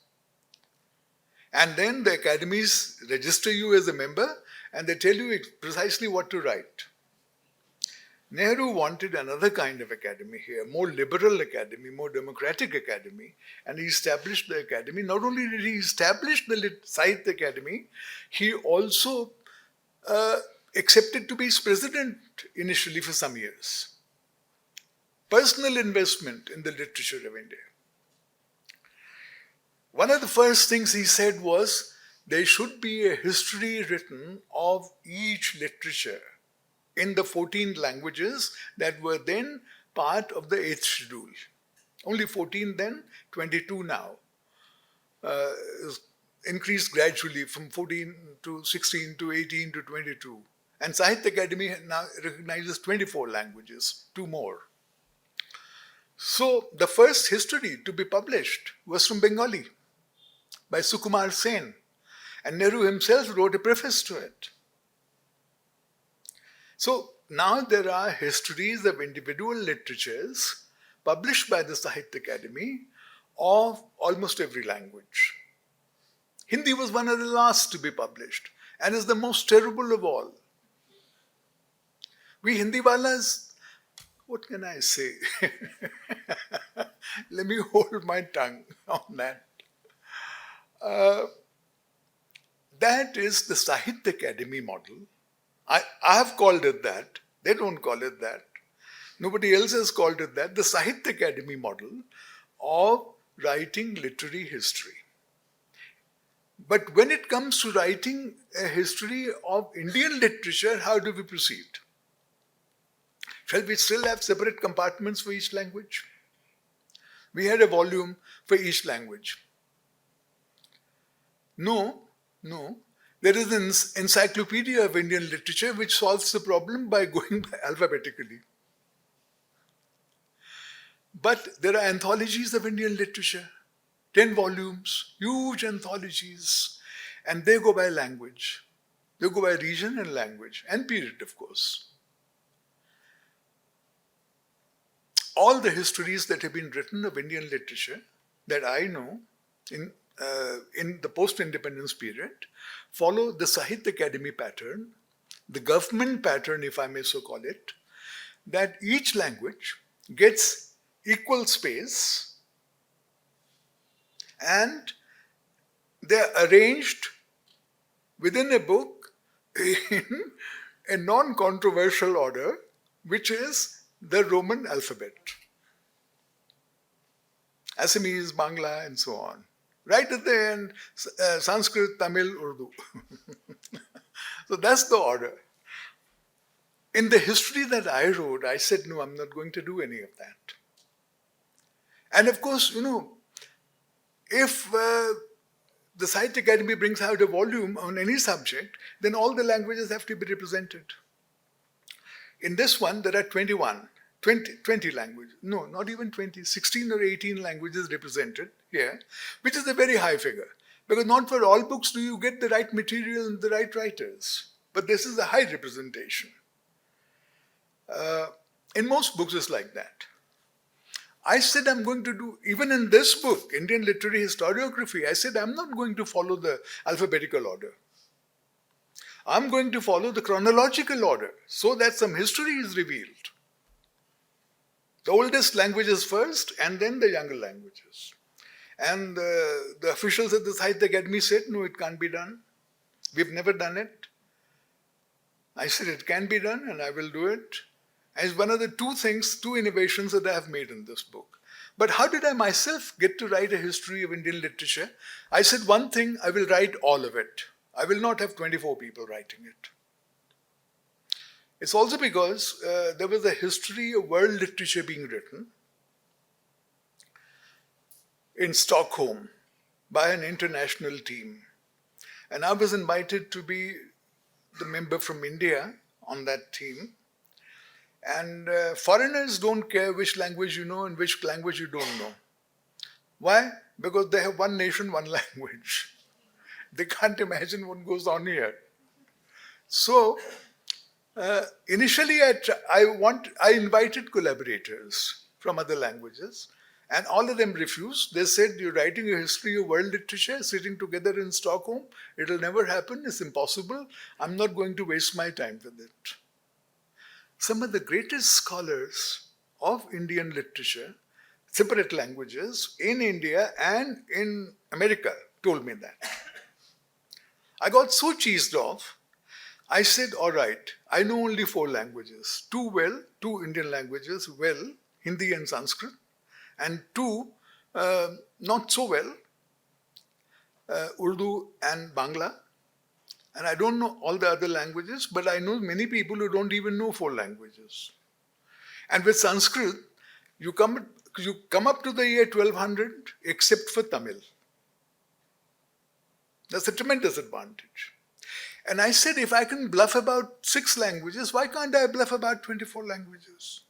Speaker 2: And then the academies register you as a member and they tell you precisely what to write. Nehru wanted another kind of academy here, more liberal academy, more democratic academy, and he established the academy. Not only did he establish the Sahitya Academy, he also accepted to be his president initially for some years. Personal investment in the literature of India. One of the first things he said was there should be a history written of each literature in the 14 languages that were then part of the 8th schedule. Only 14 then, 22 now. Increased gradually from 14 to 16 to 18 to 22. And Sahitya Akademi now recognizes 24 languages, 2 more. So the first history to be published was from Bengali by Sukumar Sen. And Nehru himself wrote a preface to it. So now there are histories of individual literatures published by the Sahitya Akademi of almost every language. Hindi was one of the last to be published and is the most terrible of all. We Hindiwalas, what can I say? Let me hold my tongue on that. That is the Sahitya Akademi model. I have called it that. They don't call it that. Nobody else has called it that. The Sahitya Akademi model of writing literary history. But when it comes to writing a history of Indian literature, how do we proceed? Shall we still have separate compartments for each language? We had a volume for each language. No. There is an encyclopedia of Indian literature which solves the problem by going alphabetically. But there are anthologies of Indian literature, 10 volumes, huge anthologies, and they go by language. They go by region and language, and period, of course. All the histories that have been written of Indian literature that I know in the post-independence period follow the Sahitya Akademi pattern, the government pattern, if I may so call it, that each language gets equal space and they're arranged within a book in a non-controversial order, which is the Roman alphabet. Assamese, Bangla, and so on. Right at the end, Sanskrit, Tamil, Urdu. So that's the order. In the history that I wrote, I said, no, I'm not going to do any of that. And of course, if the Sahitya Akademi brings out a volume on any subject, then all the languages have to be represented. In this one, there are 20 languages. No, not even 20, 16 or 18 languages represented here, which is a very high figure. Because not for all books do you get the right material and the right writers. But this is a high representation. In most books it's like that. I said I'm going to do, even in this book, Indian Literary Historiography, I said I'm not going to follow the alphabetical order. I'm going to follow the chronological order so that some history is revealed. The oldest languages first and then the younger languages. And the officials at the Sahitya Akademi said, no, it can't be done. We've never done it. I said, it can be done and I will do it. And it's one of the two innovations that I have made in this book. But how did I myself get to write a history of Indian literature? I said one thing, I will write all of it. I will not have 24 people writing it. It's also because there was a history of world literature being written in Stockholm by an international team. And I was invited to be the member from India on that team. And foreigners don't care which language you know and which language you don't know. Why? Because they have one nation, one language. They can't imagine what goes on here. So, initially I invited collaborators from other languages and all of them refused. They said, you're writing a history of world literature, sitting together in Stockholm. It'll never happen, it's impossible. I'm not going to waste my time with it. some of the greatest scholars of Indian literature, separate languages, in India and in America told me that. I got so cheesed off, I said, all right, I know only 4 languages. Two Indian languages well, Hindi and Sanskrit, and two not so well, Urdu and Bangla. And I don't know all the other languages, but I know many people who don't even know 4 languages. And with Sanskrit, you come up to the year 1200 except for Tamil. That's a tremendous advantage. And I said, if I can bluff about 6 languages, why can't I bluff about 24 languages?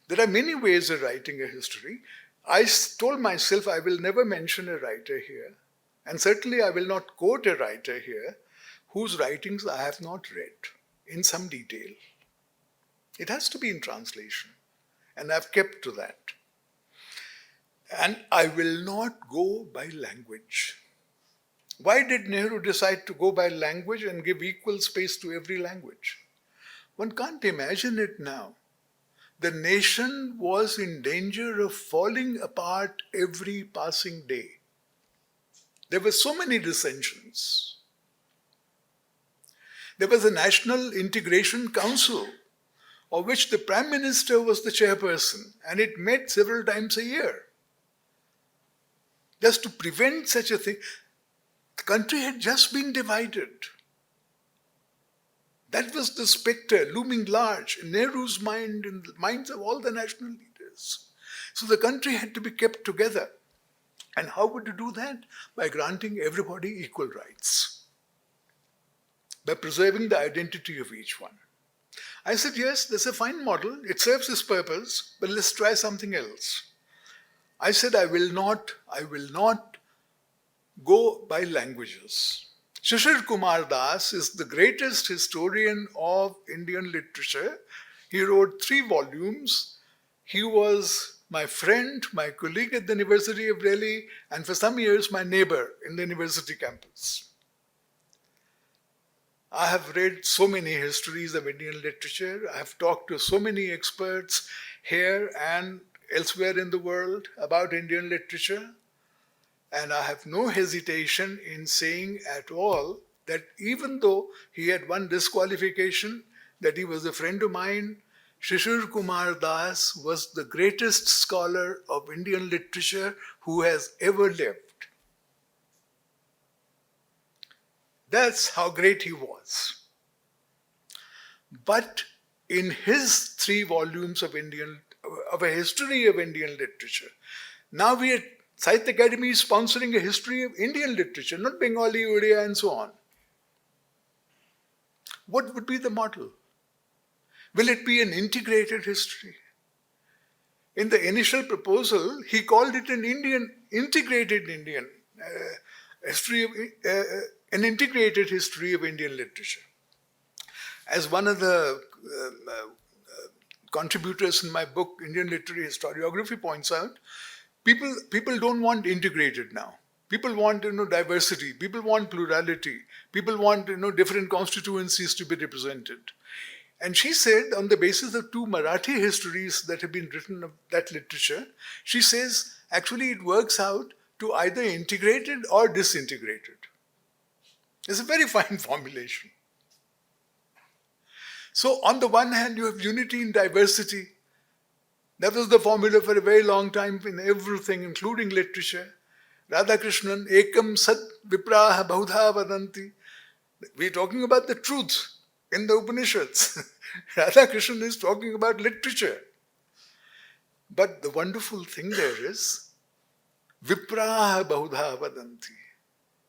Speaker 2: There are many ways of writing a history. I told myself I will never mention a writer here, and certainly I will not quote a writer here whose writings I have not read in some detail. It has to be in translation, and I've kept to that. And I will not go by language. Why did Nehru decide to go by language and give equal space to every language? One can't imagine it now. The nation was in danger of falling apart every passing day. There were so many dissensions. There was a National Integration Council, of which the Prime Minister was the chairperson, and it met several times a year. Just to prevent such a thing, the country had just been divided. That was the spectre looming large in Nehru's mind, in the minds of all the national leaders. So the country had to be kept together. And how would you do that? By granting everybody equal rights, by preserving the identity of each one. I said, yes, that's a fine model. It serves its purpose, but let's try something else. I said, I will not go by languages. Shishir Kumar Das is the greatest historian of Indian literature. He wrote 3 volumes. He was my friend, my colleague at the University of Delhi, and for some years my neighbor in the university campus. I have read so many histories of Indian literature. I have talked to so many experts here and elsewhere in the world about Indian literature. And I have no hesitation in saying at all that even though he had one disqualification, that he was a friend of mine, Shishir Kumar Das was the greatest scholar of Indian literature who has ever lived. That's how great he was. But in his 3 volumes of a history of Indian literature, now we are Sahitya Akademi is sponsoring a history of Indian literature, not Bengali, Odia, and so on. What would be the model? Will it be an integrated history? In the initial proposal, he called it an integrated history of an integrated history of Indian literature. As one of the contributors in my book, Indian Literary Historiography, points out, people don't want integrated now. People want diversity. People want plurality. People want different constituencies to be represented. And she said, on the basis of 2 Marathi histories that have been written of that literature, she says actually it works out to either integrated or disintegrated. It's a very fine formulation. So on the one hand, you have unity in diversity. That was the formula for a very long time in everything, including literature. Radhakrishnan, ekam sat vipraha bahudha vadanti. We're talking about the truth in the Upanishads. Radhakrishnan is talking about literature. But the wonderful thing there is, vipraha bahudha vadanti.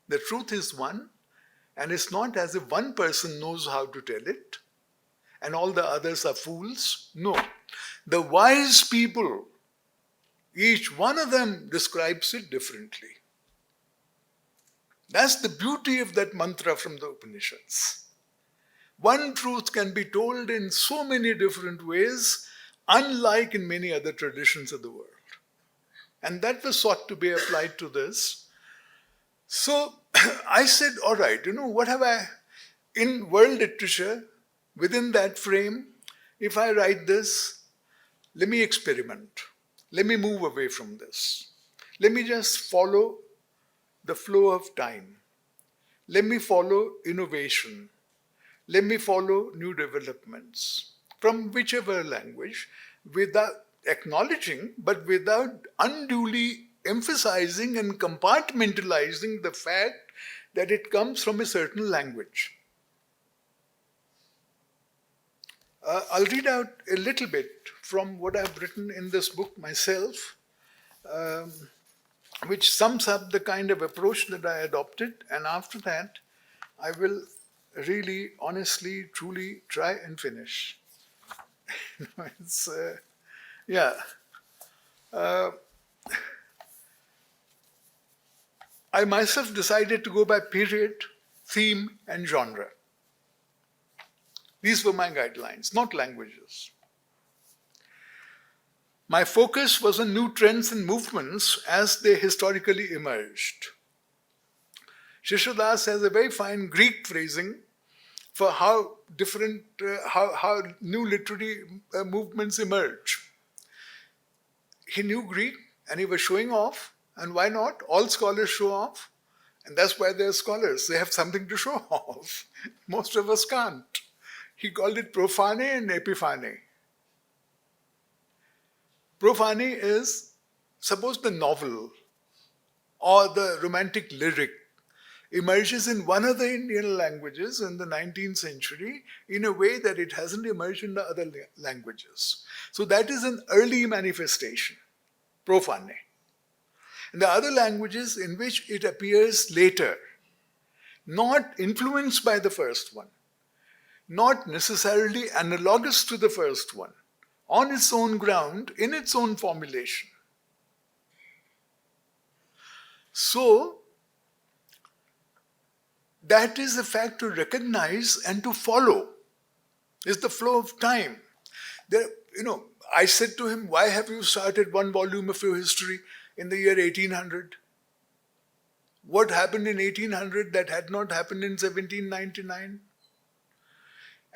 Speaker 2: The truth is one, and it's not as if one person knows how to tell it, and all the others are fools. No. The wise people, each one of them describes it differently. That's the beauty of that mantra from the Upanishads. One truth can be told in so many different ways, unlike in many other traditions of the world. And that was sought to be applied to this. So I said, all right, what have I, in world literature, within that frame, if I write this, let me experiment. Let me move away from this. Let me just follow the flow of time. Let me follow innovation. Let me follow new developments from whichever language, without acknowledging, but without unduly emphasizing and compartmentalizing the fact that it comes from a certain language. I'll read out a little bit from what I've written in this book myself, which sums up the kind of approach that I adopted, and after that, I will really, honestly, truly try and finish. It's, yeah. I myself decided to go by period, theme, and genre. These were my guidelines, not languages. My focus was on new trends and movements as they historically emerged. Shishradas has a very fine Greek phrasing for how different, how new literary movements emerge. He knew Greek and he was showing off, and why not? All scholars show off, and that's why they're scholars. They have something to show off. Most of us can't. He called it profane and epiphane. Profane is, suppose the novel or the romantic lyric emerges in one of the Indian languages in the 19th century in a way that it hasn't emerged in the other languages. So that is an early manifestation, profane. In the other languages in which it appears later, not influenced by the first one, not necessarily analogous to the first one, on its own ground, in its own formulation. So, that is a fact to recognize and to follow, is the flow of time. There, I said to him, why have you started one volume of your history in the year 1800? What happened in 1800 that had not happened in 1799?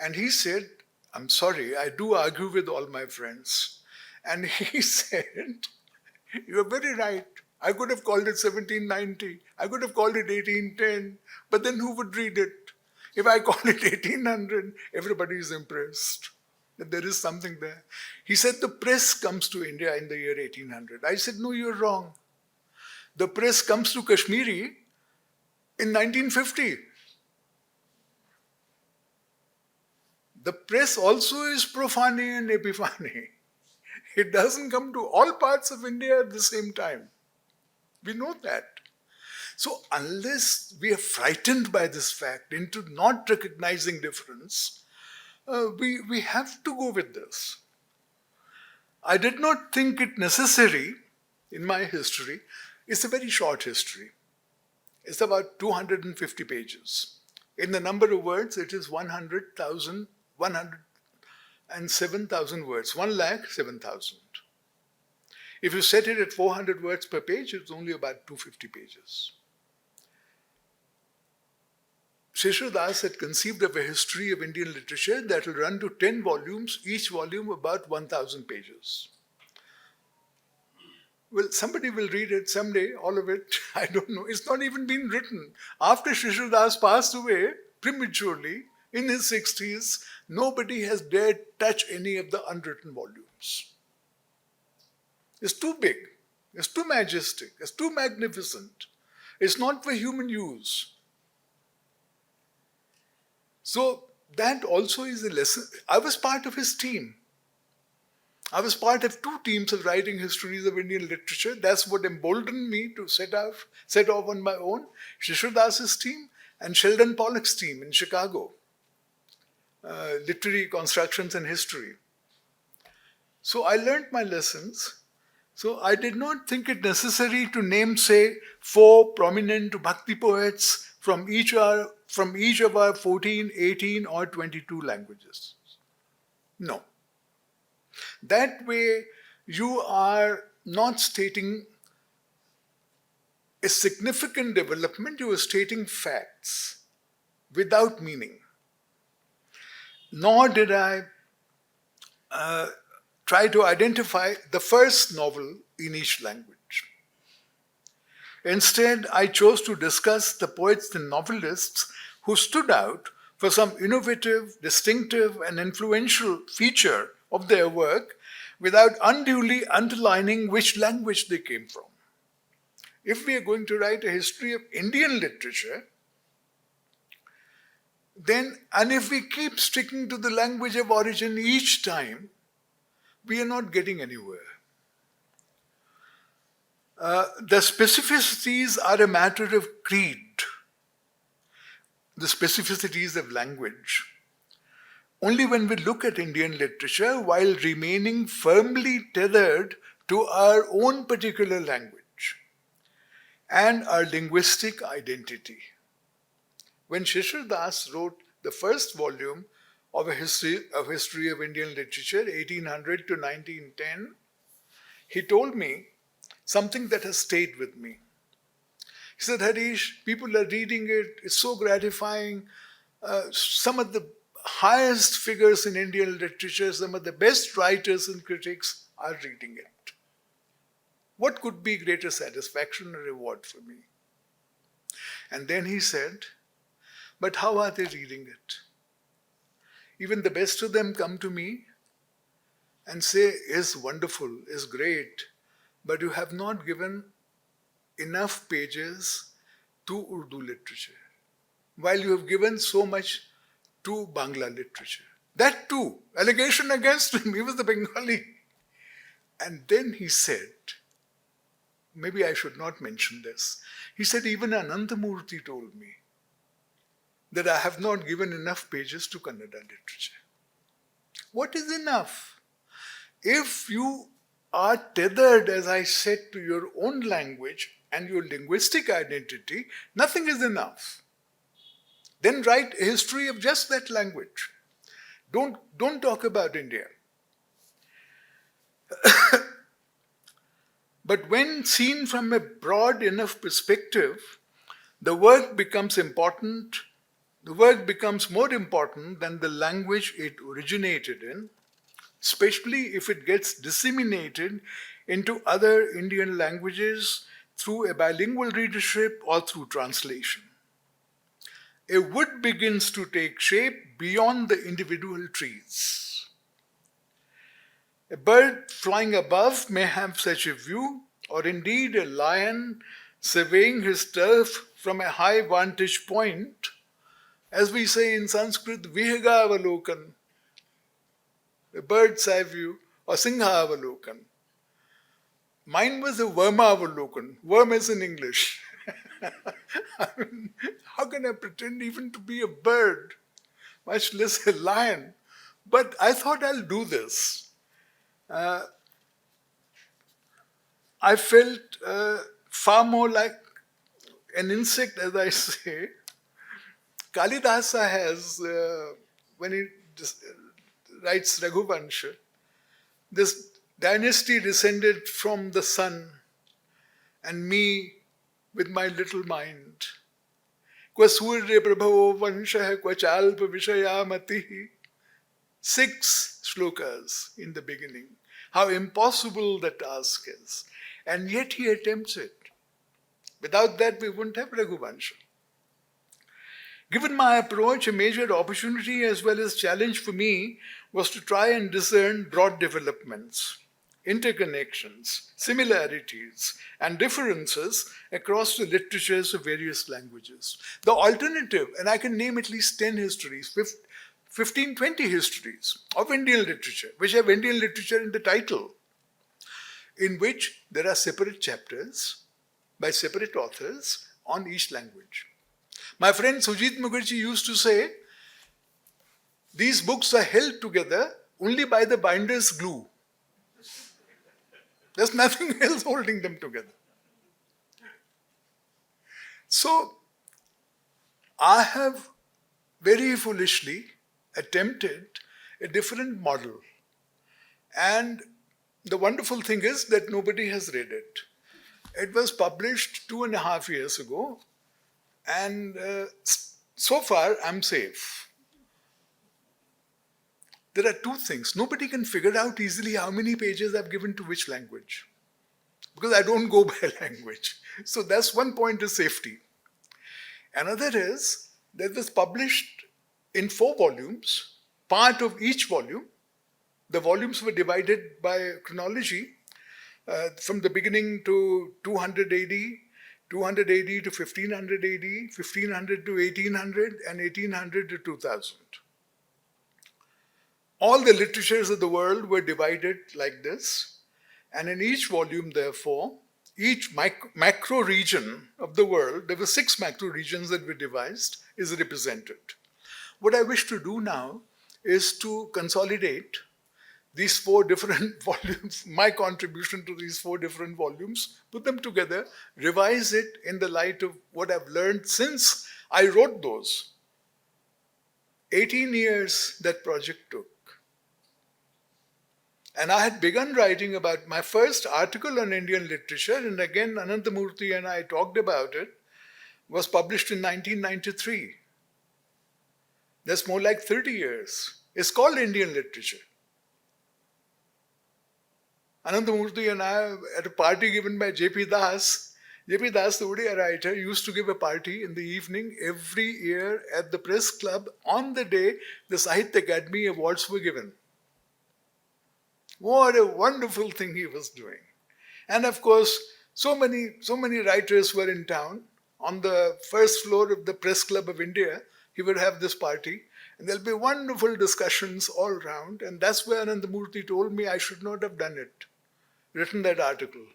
Speaker 2: And he said, I'm sorry, I do argue with all my friends. And he said, you're very right. I could have called it 1790. I could have called it 1810. But then who would read it? If I call it 1800, everybody is impressed that there is something there. He said the press comes to India in the year 1800. I said, no, you're wrong. The press comes to Kashmiri in 1950. The press also is profane and epiphane. It doesn't come to all parts of India at the same time. We know that. So unless we are frightened by this fact into not recognizing difference, we have to go with this. I did not think it necessary in my history. It's a very short history. It's about 250 pages. In the number of words, it is 107,000 words, 107,000. If you set it at 400 words per page, it's only about 250 pages. Shishradas had conceived of a history of Indian literature that will run to 10 volumes, each volume about 1,000 pages. Well, somebody will read it someday, all of it. I don't know. It's not even been written. After Shishradas passed away prematurely in his 60s, nobody has dared touch any of the unwritten volumes. It's too big. It's too majestic. It's too magnificent. It's not for human use. So that also is a lesson. I was part of his team. I was part of 2 teams of writing histories of Indian literature. That's what emboldened me to set off on my own. Shishradas's team and Sheldon Pollock's team in Chicago. Literary constructions and history. So I learned my lessons. So I did not think it necessary to name, say, 4 prominent bhakti poets from each of our 14, 18 or 22 languages. No. That way, you are not stating a significant development, you are stating facts without meaning. Nor did I try to identify the first novel in each language. Instead, I chose to discuss the poets and novelists who stood out for some innovative, distinctive, and influential feature of their work without unduly underlining which language they came from. If we are going to write a history of Indian literature, then, and if we keep sticking to the language of origin each time, we are not getting anywhere. The specificities are a matter of creed, the specificities of language. Only when we look at Indian literature while remaining firmly tethered to our own particular language and our linguistic identity. When Shishir Das wrote the first volume of a history of Indian literature, 1800 to 1910, he told me something that has stayed with me. He said, Harish, people are reading it, it's so gratifying. Some of the highest figures in Indian literature, some of the best writers and critics are reading it. What could be greater satisfaction or reward for me? And then he said, but how are they reading it? Even the best of them come to me and say, is wonderful, is great, but you have not given enough pages to Urdu literature, while you have given so much to Bangla literature. That too, allegation against him, he was the Bengali. And then he said, maybe I should not mention this, he said, even Ananthamurthy told me that I have not given enough pages to Kannada literature. What is enough? If you are tethered, as I said, to your own language and your linguistic identity, nothing is enough. Then write a history of just that language. Don't talk about India. But when seen from a broad enough perspective, the work becomes important. The work becomes more important than the language it originated in, especially if it gets disseminated into other Indian languages through a bilingual readership or through translation. A wood begins to take shape beyond the individual trees. A bird flying above may have such a view, or indeed a lion surveying his turf from a high vantage point, as we say in Sanskrit, Vihagavalokan, a bird's eye view, or Singhavalokan. Mine was a Vermavalokan. Worm is in English. I mean, how can I pretend even to be a bird, much less a lion? But I thought I'll do this. I felt far more like an insect, as I say. Kalidasa has, when he writes Raghuvansha, this dynasty descended from the sun and me with my little mind. Kwa surya prabhavo vansha kwa chalpa vishayamati. 6 shlokas in the beginning. How impossible the task is. And yet he attempts it. Without that, we wouldn't have Raghuvansha. Given my approach, a major opportunity as well as challenge for me was to try and discern broad developments, interconnections, similarities, and differences across the literatures of various languages. The alternative, and I can name at least 10 histories, 15, 20 histories of Indian literature, which have Indian literature in the title, in which there are separate chapters by separate authors on each language. My friend Sujit Mukherjee used to say, these books are held together only by the binder's glue. There's nothing else holding them together. So, I have very foolishly attempted a different model. And the wonderful thing is that nobody has read it. It was published 2.5 years ago. And so far, I'm safe. there are two things. Nobody can figure out easily how many pages I've given to which language, because I don't go by language. So that's one point of safety. Another is that this published in 4 volumes, part of each volume. The volumes were divided by chronology from the beginning to 200 AD, 200 AD to 1500 AD, 1500 to 1800, and 1800 to 2000. All the literatures of the world were divided like this, and in each volume, therefore, each macro region of the world, there were 6 macro regions that were devised, is represented. What I wish to do now is to consolidate these 4 different volumes, my contribution to these 4 different volumes, put them together, revise it in the light of what I've learned since I wrote those. 18 years that project took. And I had begun writing about my first article on Indian literature, and again Ananthamurthy and I talked about it, was published in 1993. That's more like 30 years. It's called Indian literature. Ananthamurthy and I, at a party given by J.P. Das, J.P. Das, the Odia writer, used to give a party in the evening every year at the press club on the day the Sahitya Akademi awards were given. What a wonderful thing he was doing. And of course, so many writers were in town. On the first floor of the Press Club of India, he would have this party, and there'll be wonderful discussions all around. And that's where Ananthamurthy told me I should not have done it, written that article.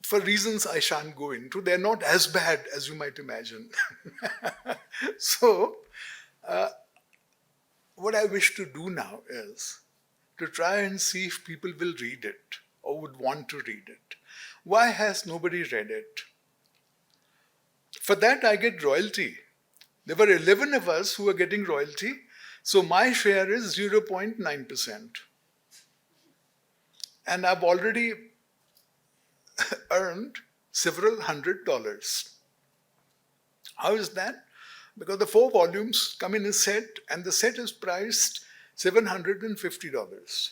Speaker 2: For reasons I shan't go into, they're not as bad as you might imagine. So, what I wish to do now is to try and see if people will read it or would want to read it. Why has nobody read it? For that, I get royalty. There were 11 of us who were getting royalty, so my share is 0.9%. And I've already earned several $100s. How is that? Because the 4 volumes come in a set, and the set is priced $750.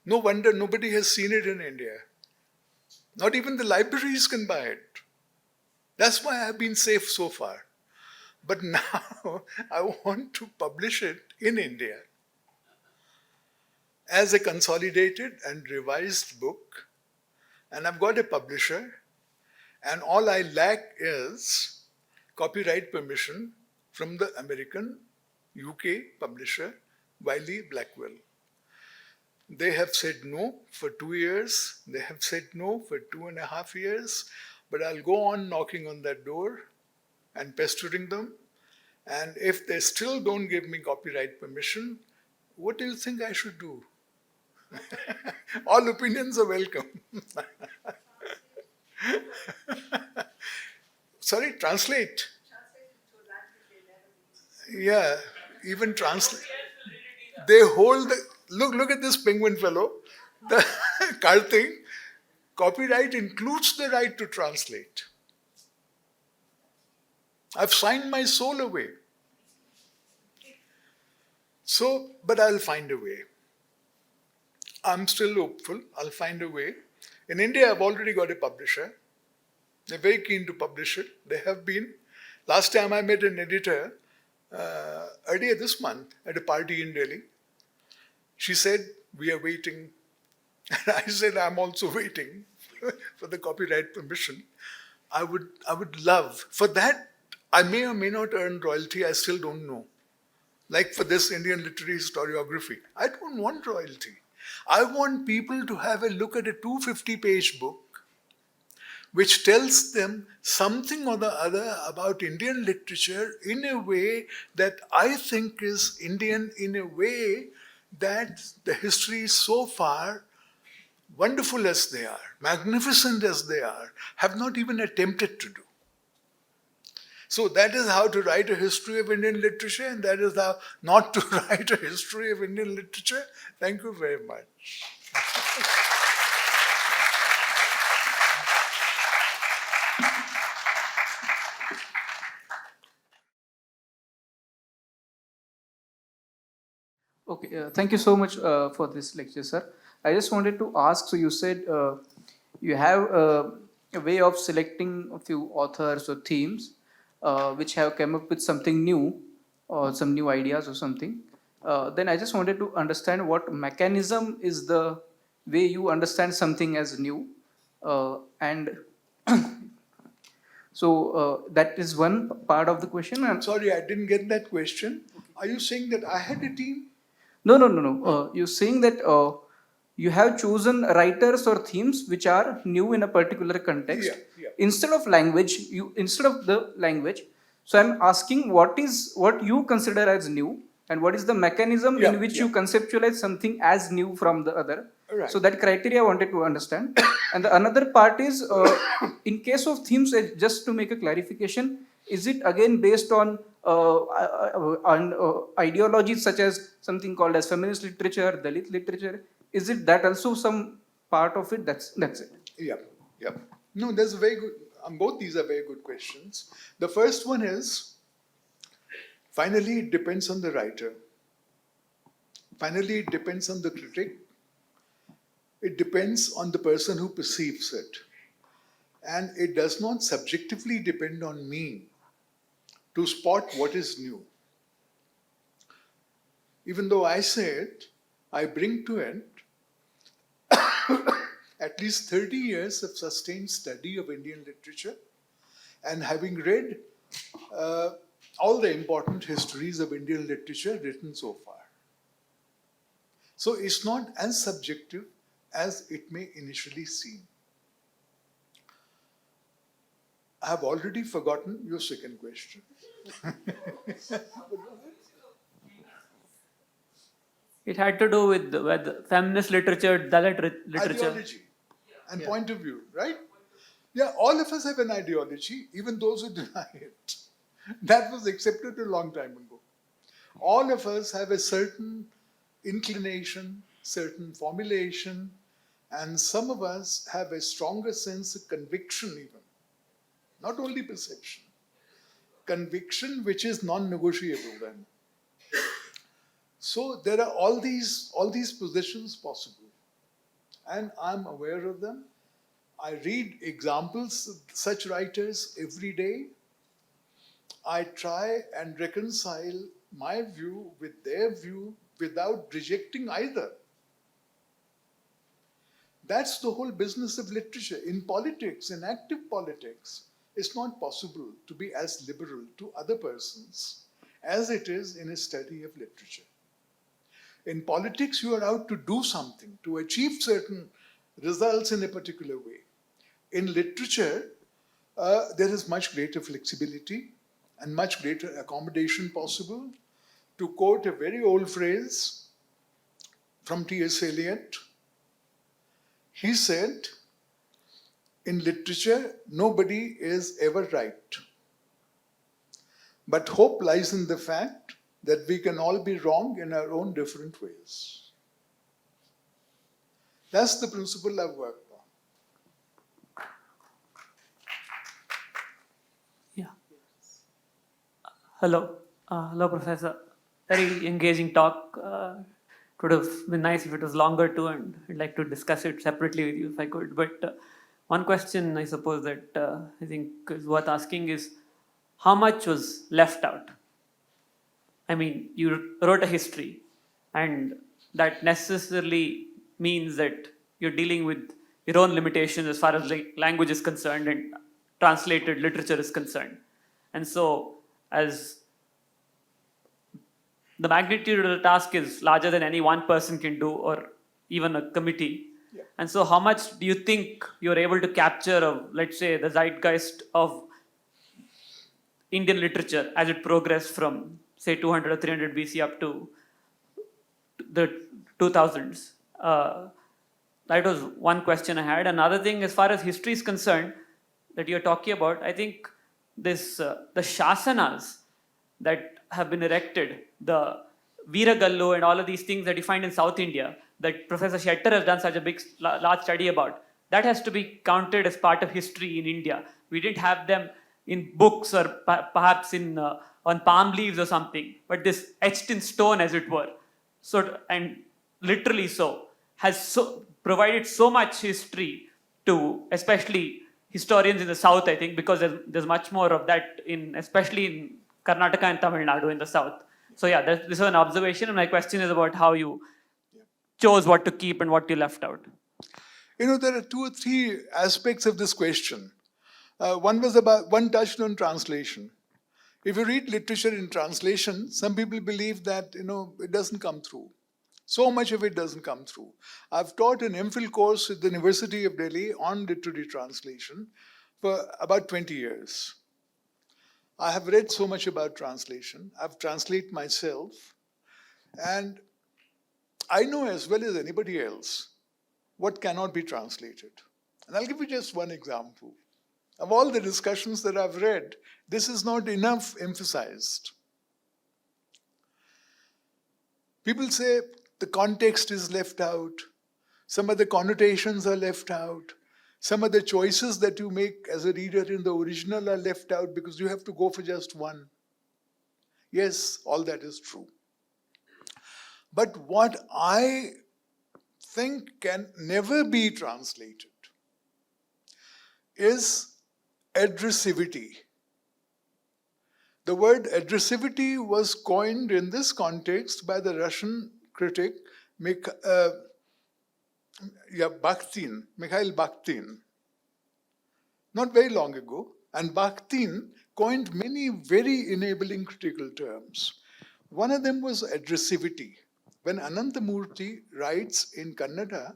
Speaker 2: No wonder nobody has seen it in India. Not even the libraries can buy it. That's why I've been safe so far. But now I want to publish it in India as a consolidated and revised book. And I've got a publisher, and all I lack is copyright permission from the American UK publisher, Wiley-Blackwell. They have said no for 2 years. They have said no for 2.5 years. But I'll go on knocking on that door and pestering them. And if they still don't give me copyright permission, what do you think I should do? All opinions are welcome. Sorry, translate. Yeah, even translate. They hold the, look at this penguin fellow, the Karthik. Copyright includes the right to translate. I've signed my soul away. So, but I'll find a way. I'm still hopeful. I'll find a way. In India, I've already got a publisher. They're very keen to publish it. They have been. Last time I met an editor, earlier this month, at a party in Delhi. She said, "We are waiting." And I said, "I'm also waiting for the copyright permission." I would love, for that, I may or may not earn royalty, I still don't know. Like for this Indian Literary Historiography, I don't want royalty. I want people to have a look at a 250-page book which tells them something or the other about Indian literature in a way that I think is Indian, in a way that the histories so far, wonderful as they are, magnificent as they are, have not even attempted to do. So that is how to write a history of Indian literature, and that is how not to write a history of Indian literature. Thank you very much.
Speaker 3: Okay, thank you so much for this lecture, sir. I just wanted to ask, so you said you have a way of selecting a few authors or themes which have come up with something new or some new ideas or something. Then I just wanted to understand what mechanism is the way you understand something as new. And so that is one part of the question. And
Speaker 2: Sorry, I didn't get that question. Are you saying that I had a team?
Speaker 3: no, no, no, no. You're saying that you have chosen writers or themes which are new in a particular context.
Speaker 2: Yeah, yeah.
Speaker 3: Instead of the language. So I'm asking what you consider as new and what is the mechanism
Speaker 2: Yeah,
Speaker 3: in which
Speaker 2: yeah.
Speaker 3: you conceptualize something as new from the other.
Speaker 2: Right.
Speaker 3: So that criteria I wanted to understand. And the another part is in case of themes, just to make a clarification, is it again based on ideologies such as something called as feminist literature, Dalit literature? Is it that also some part of it? That's it.
Speaker 2: Yeah, yeah. No, that's a very good. Both these are very good questions. The first one is finally, it depends on the writer. Finally, it depends on the critic. It depends on the person who perceives it. And it does not subjectively depend on me to spot what is new. Even though I say it, I bring to it at least 30 years of sustained study of Indian literature and having read all the important histories of Indian literature written so far. So it's not as subjective as it may initially seem. I have already forgotten your second question.
Speaker 4: It had to do with feminist literature, Dalit literature.
Speaker 2: Ideology and point of view, right? Yeah, all of us have an ideology, even those who deny it. That was accepted a long time ago. All of us have a certain inclination, certain formulation, and some of us have a stronger sense of conviction, even. Not only perception. Conviction which is non-negotiable then. So there are all these positions possible. And I'm aware of them. I read examples of such writers every day. I try and reconcile my view with their view without rejecting either. That's the whole business of literature. In politics, in active politics, it's not possible to be as liberal to other persons as it is in a study of literature. In politics, you are out to do something, to achieve certain results in a particular way. In literature, there is much greater flexibility and much greater accommodation possible. To quote a very old phrase from T.S. Eliot, he said, in literature, nobody is ever right. But hope lies in the fact that we can all be wrong in our own different ways. That's the principle I've worked on.
Speaker 4: Yeah. Hello, Professor. Very engaging talk. It would have been nice if it was longer too, and I'd like to discuss it separately with you if I could. But one question I suppose that I think is worth asking is how much was left out? I mean, you wrote a history, and that necessarily means that you're dealing with your own limitations as far as language is concerned and translated literature is concerned. And so, as the magnitude of the task is larger than any one person can do, or even a committee.
Speaker 2: Yeah.
Speaker 4: And so, how much do you think you're able to capture of, let's say, the zeitgeist of Indian literature as it progressed from, say, 200 or 300 BC up to the 2000s? That was one question I had. Another thing, as far as history is concerned, that you're talking about, I think this the shasanas that have been erected, the Veeragallu and all of these things that you find in South India, that Professor Shetter has done such a large study about, that has to be counted as part of history in India. We didn't have them in books or perhaps in on palm leaves or something, but this etched in stone, as it were. and literally so, has so provided so much history to especially historians in the south, I think, because there's much more of that especially in Karnataka and Tamil Nadu in the south. So yeah, this is an observation, and my question is about how you chose what to keep and what you left out.
Speaker 2: There are 2 or 3 aspects of this question. One touched on translation. If you read literature in translation, some people believe that, it doesn't come through. So much of it doesn't come through. I've taught an MPhil course at the University of Delhi on literary translation for about 20 years. I have read so much about translation. I've translated myself. And I know as well as anybody else what cannot be translated. And I'll give you just one example. Of all the discussions that I've read, this is not enough emphasized. People say the context is left out, some of the connotations are left out, some of the choices that you make as a reader in the original are left out because you have to go for just one. Yes, all that is true. But what I think can never be translated is addressivity. The word addressivity was coined in this context by the Russian critic Mikhail Bakhtin, not very long ago. And Bakhtin coined many very enabling critical terms. One of them was addressivity. When Ananthamurthy writes in Kannada,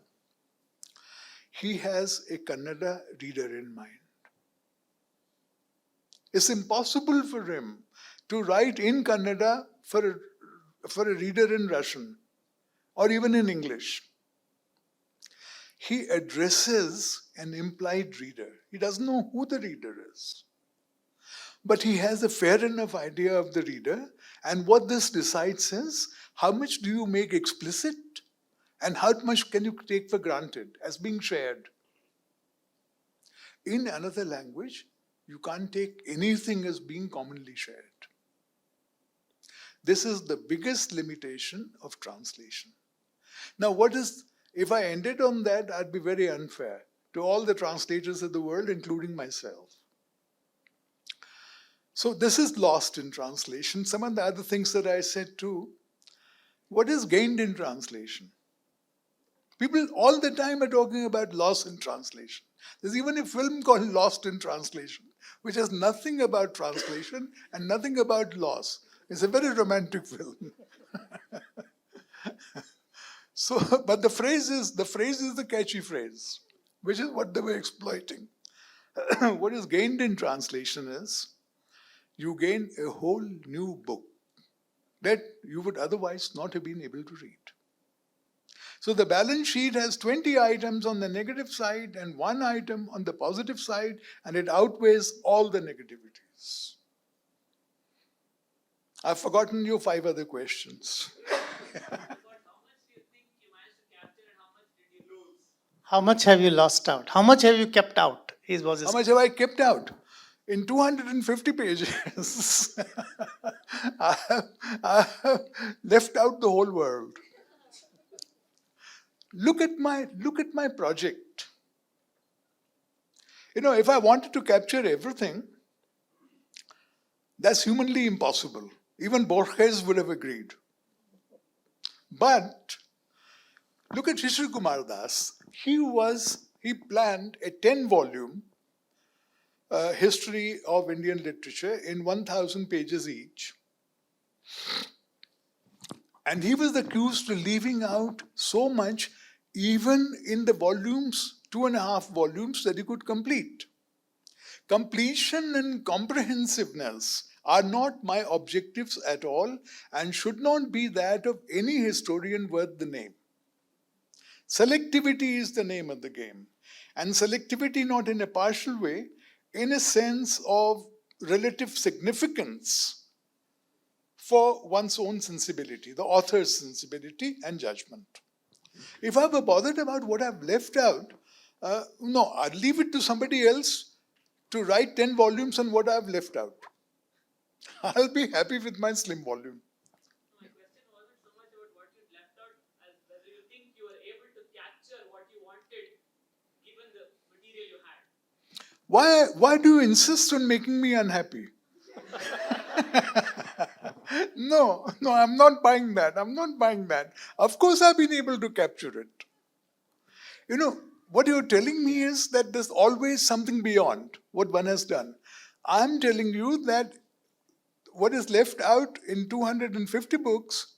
Speaker 2: he has a Kannada reader in mind. It's impossible for him to write in Kannada for a reader in Russian or even in English. He addresses an implied reader. He doesn't know who the reader is. But he has a fair enough idea of the reader, and what this decides is how much do you make explicit and how much can you take for granted as being shared. In another language, you can't take anything as being commonly shared. This is the biggest limitation of translation. Now, if I ended on that, I'd be very unfair to all the translators of the world, including myself. So this is lost in translation. Some of the other things that I said too. What is gained in translation? People all the time are talking about loss in translation. There's even a film called Lost in Translation, which has nothing about translation and nothing about loss. It's a very romantic film. But the phrase is the catchy phrase, which is what they were exploiting. What is gained in translation is you gain a whole new book that you would otherwise not have been able to read. So the balance sheet has 20 items on the negative side and 1 item on the positive side, and it outweighs all the negativities. I've forgotten your 5 other questions.
Speaker 1: How much have you lost out? How much have you kept out?
Speaker 2: How much have I kept out? In 250 pages, I have left out the whole world. Look at my project. If I wanted to capture everything, that's humanly impossible. Even Borges would have agreed. But look at Shishir Kumar Das. He planned a 10-volume history of Indian literature in 1,000 pages each. And he was accused of leaving out so much, even in the volumes, 2.5 volumes that he could complete. Completion and comprehensiveness are not my objectives at all and should not be that of any historian worth the name. Selectivity is the name of the game. And selectivity not in a partial way, in a sense of relative significance for one's own sensibility, the author's sensibility and judgment. If I were bothered about what I've left out, no, I'd leave it to somebody else to write 10 volumes on what I've left out. I'll be happy with my slim volume.
Speaker 4: My question wasn't so much about what you
Speaker 2: Why do you insist on making me unhappy? No, I'm not buying that. I'm not buying that. Of course, I've been able to capture it. You know, what you're telling me is that there's always something beyond what one has done. I'm telling you that what is left out in 250 books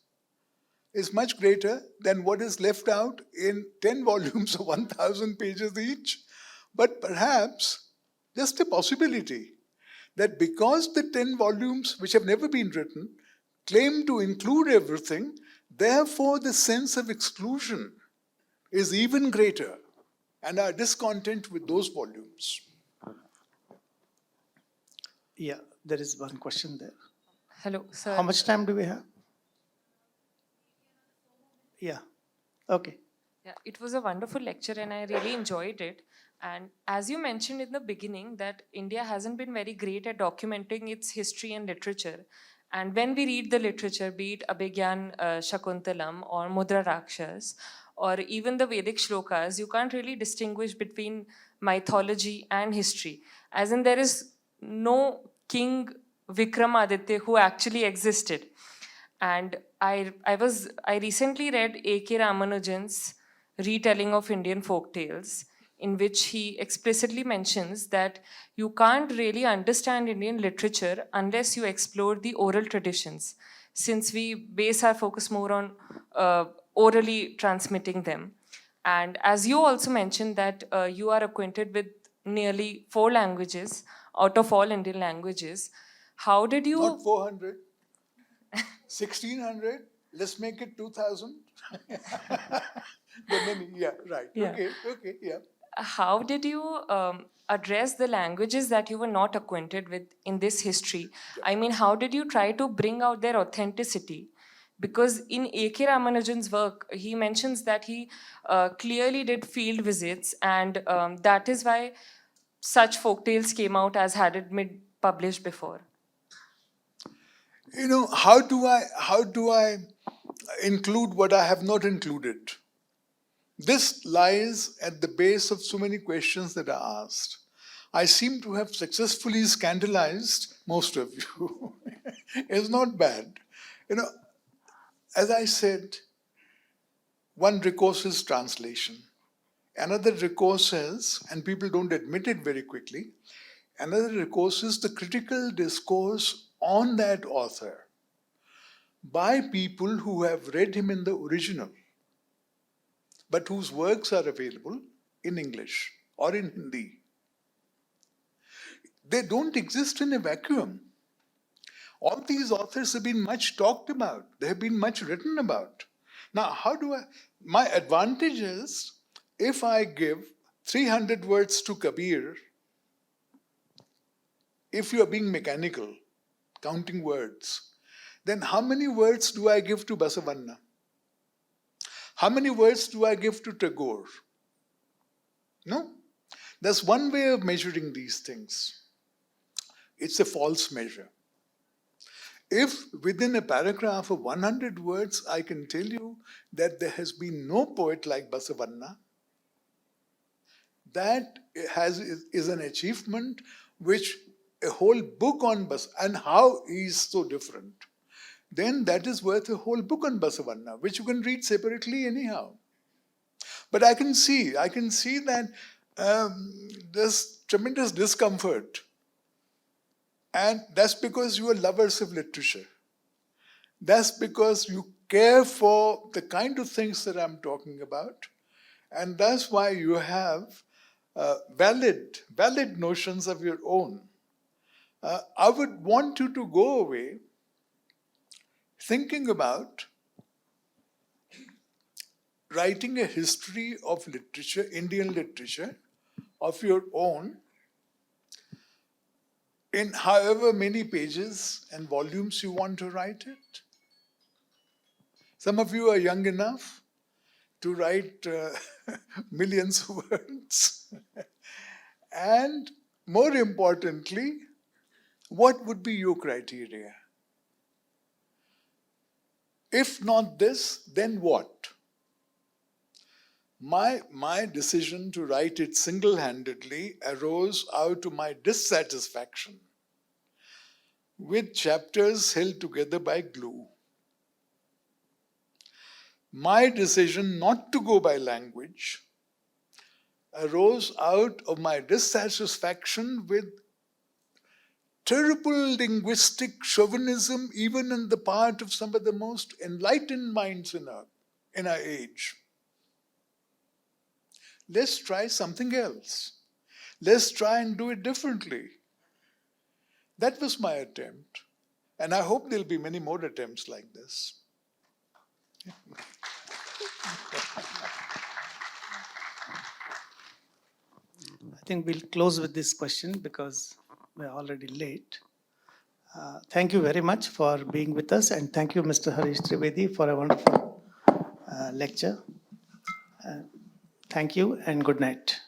Speaker 2: is much greater than what is left out in 10 volumes of 1,000 pages each. But perhaps just a possibility that because the 10 volumes, which have never been written, claim to include everything, therefore the sense of exclusion is even greater, and our discontent with those volumes.
Speaker 1: Yeah, there is one question there.
Speaker 5: Hello, sir.
Speaker 1: How much time do we have? Yeah, okay.
Speaker 5: Yeah, it was a wonderful lecture and I really enjoyed it. And as you mentioned in the beginning, that India hasn't been very great at documenting its history and literature. And when we read the literature, be it Abhigyan Shakuntalam or Mudra Rakshas, or even the Vedic shlokas, you can't really distinguish between mythology and history. As in, there is no King Vikramaditya who actually existed. And I recently read A.K. Ramanujan's retelling of Indian folk tales, in which he explicitly mentions that you can't really understand Indian literature unless you explore the oral traditions, since we base our focus more on orally transmitting them. And as you also mentioned that you are acquainted with nearly 4 languages out of all Indian languages, how did you...
Speaker 2: Not 400, 1600, let's make it 2000. The many, yeah, right.
Speaker 5: Yeah.
Speaker 2: Okay, yeah.
Speaker 5: How did you address the languages that you were not acquainted with in this history? I mean, how did you try to bring out their authenticity? Because in A.K. Ramanujan's work, he mentions that he clearly did field visits, and that is why such folktales came out as had it been published before.
Speaker 2: You know, how do I include what I have not included? This lies at the base of so many questions that are asked. I seem to have successfully scandalized most of you. It's not bad. You know, as I said, one recourse is translation. Another recourse is, and people don't admit it very quickly, another recourse is the critical discourse on that author by people who have read him in the original, but whose works are available in English or in Hindi. They don't exist in a vacuum. All these authors have been much talked about. They have been much written about. Now, my advantage is, if I give 300 words to Kabir, if you are being mechanical, counting words, then how many words do I give to Basavanna? How many words do I give to Tagore? No? There's one way of measuring these things. It's a false measure. If within a paragraph of 100 words I can tell you that there has been no poet like Basavanna, that is an achievement which a whole book on Bas and how he is so different, then that is worth a whole book on Basavanna, which you can read separately anyhow. But I can see that there's tremendous discomfort. And that's because you are lovers of literature. That's because you care for the kind of things that I'm talking about. And that's why you have valid notions of your own. I would want you to go away thinking about writing a history of literature, Indian literature, of your own, in however many pages and volumes you want to write it. Some of you are young enough to write millions of words. And more importantly, what would be your criteria? If not this, then what? My decision to write it single-handedly arose out of my dissatisfaction with chapters held together by glue. My decision not to go by language arose out of my dissatisfaction with terrible linguistic chauvinism, even on the part of some of the most enlightened minds in our age. Let's try something else. Let's try and do it differently. That was my attempt. And I hope there'll be many more attempts like this.
Speaker 1: I think we'll close with this question because we're already late. Thank you very much for being with us, and thank you, Mr. Harish Trivedi, for a wonderful lecture. Thank you and good night.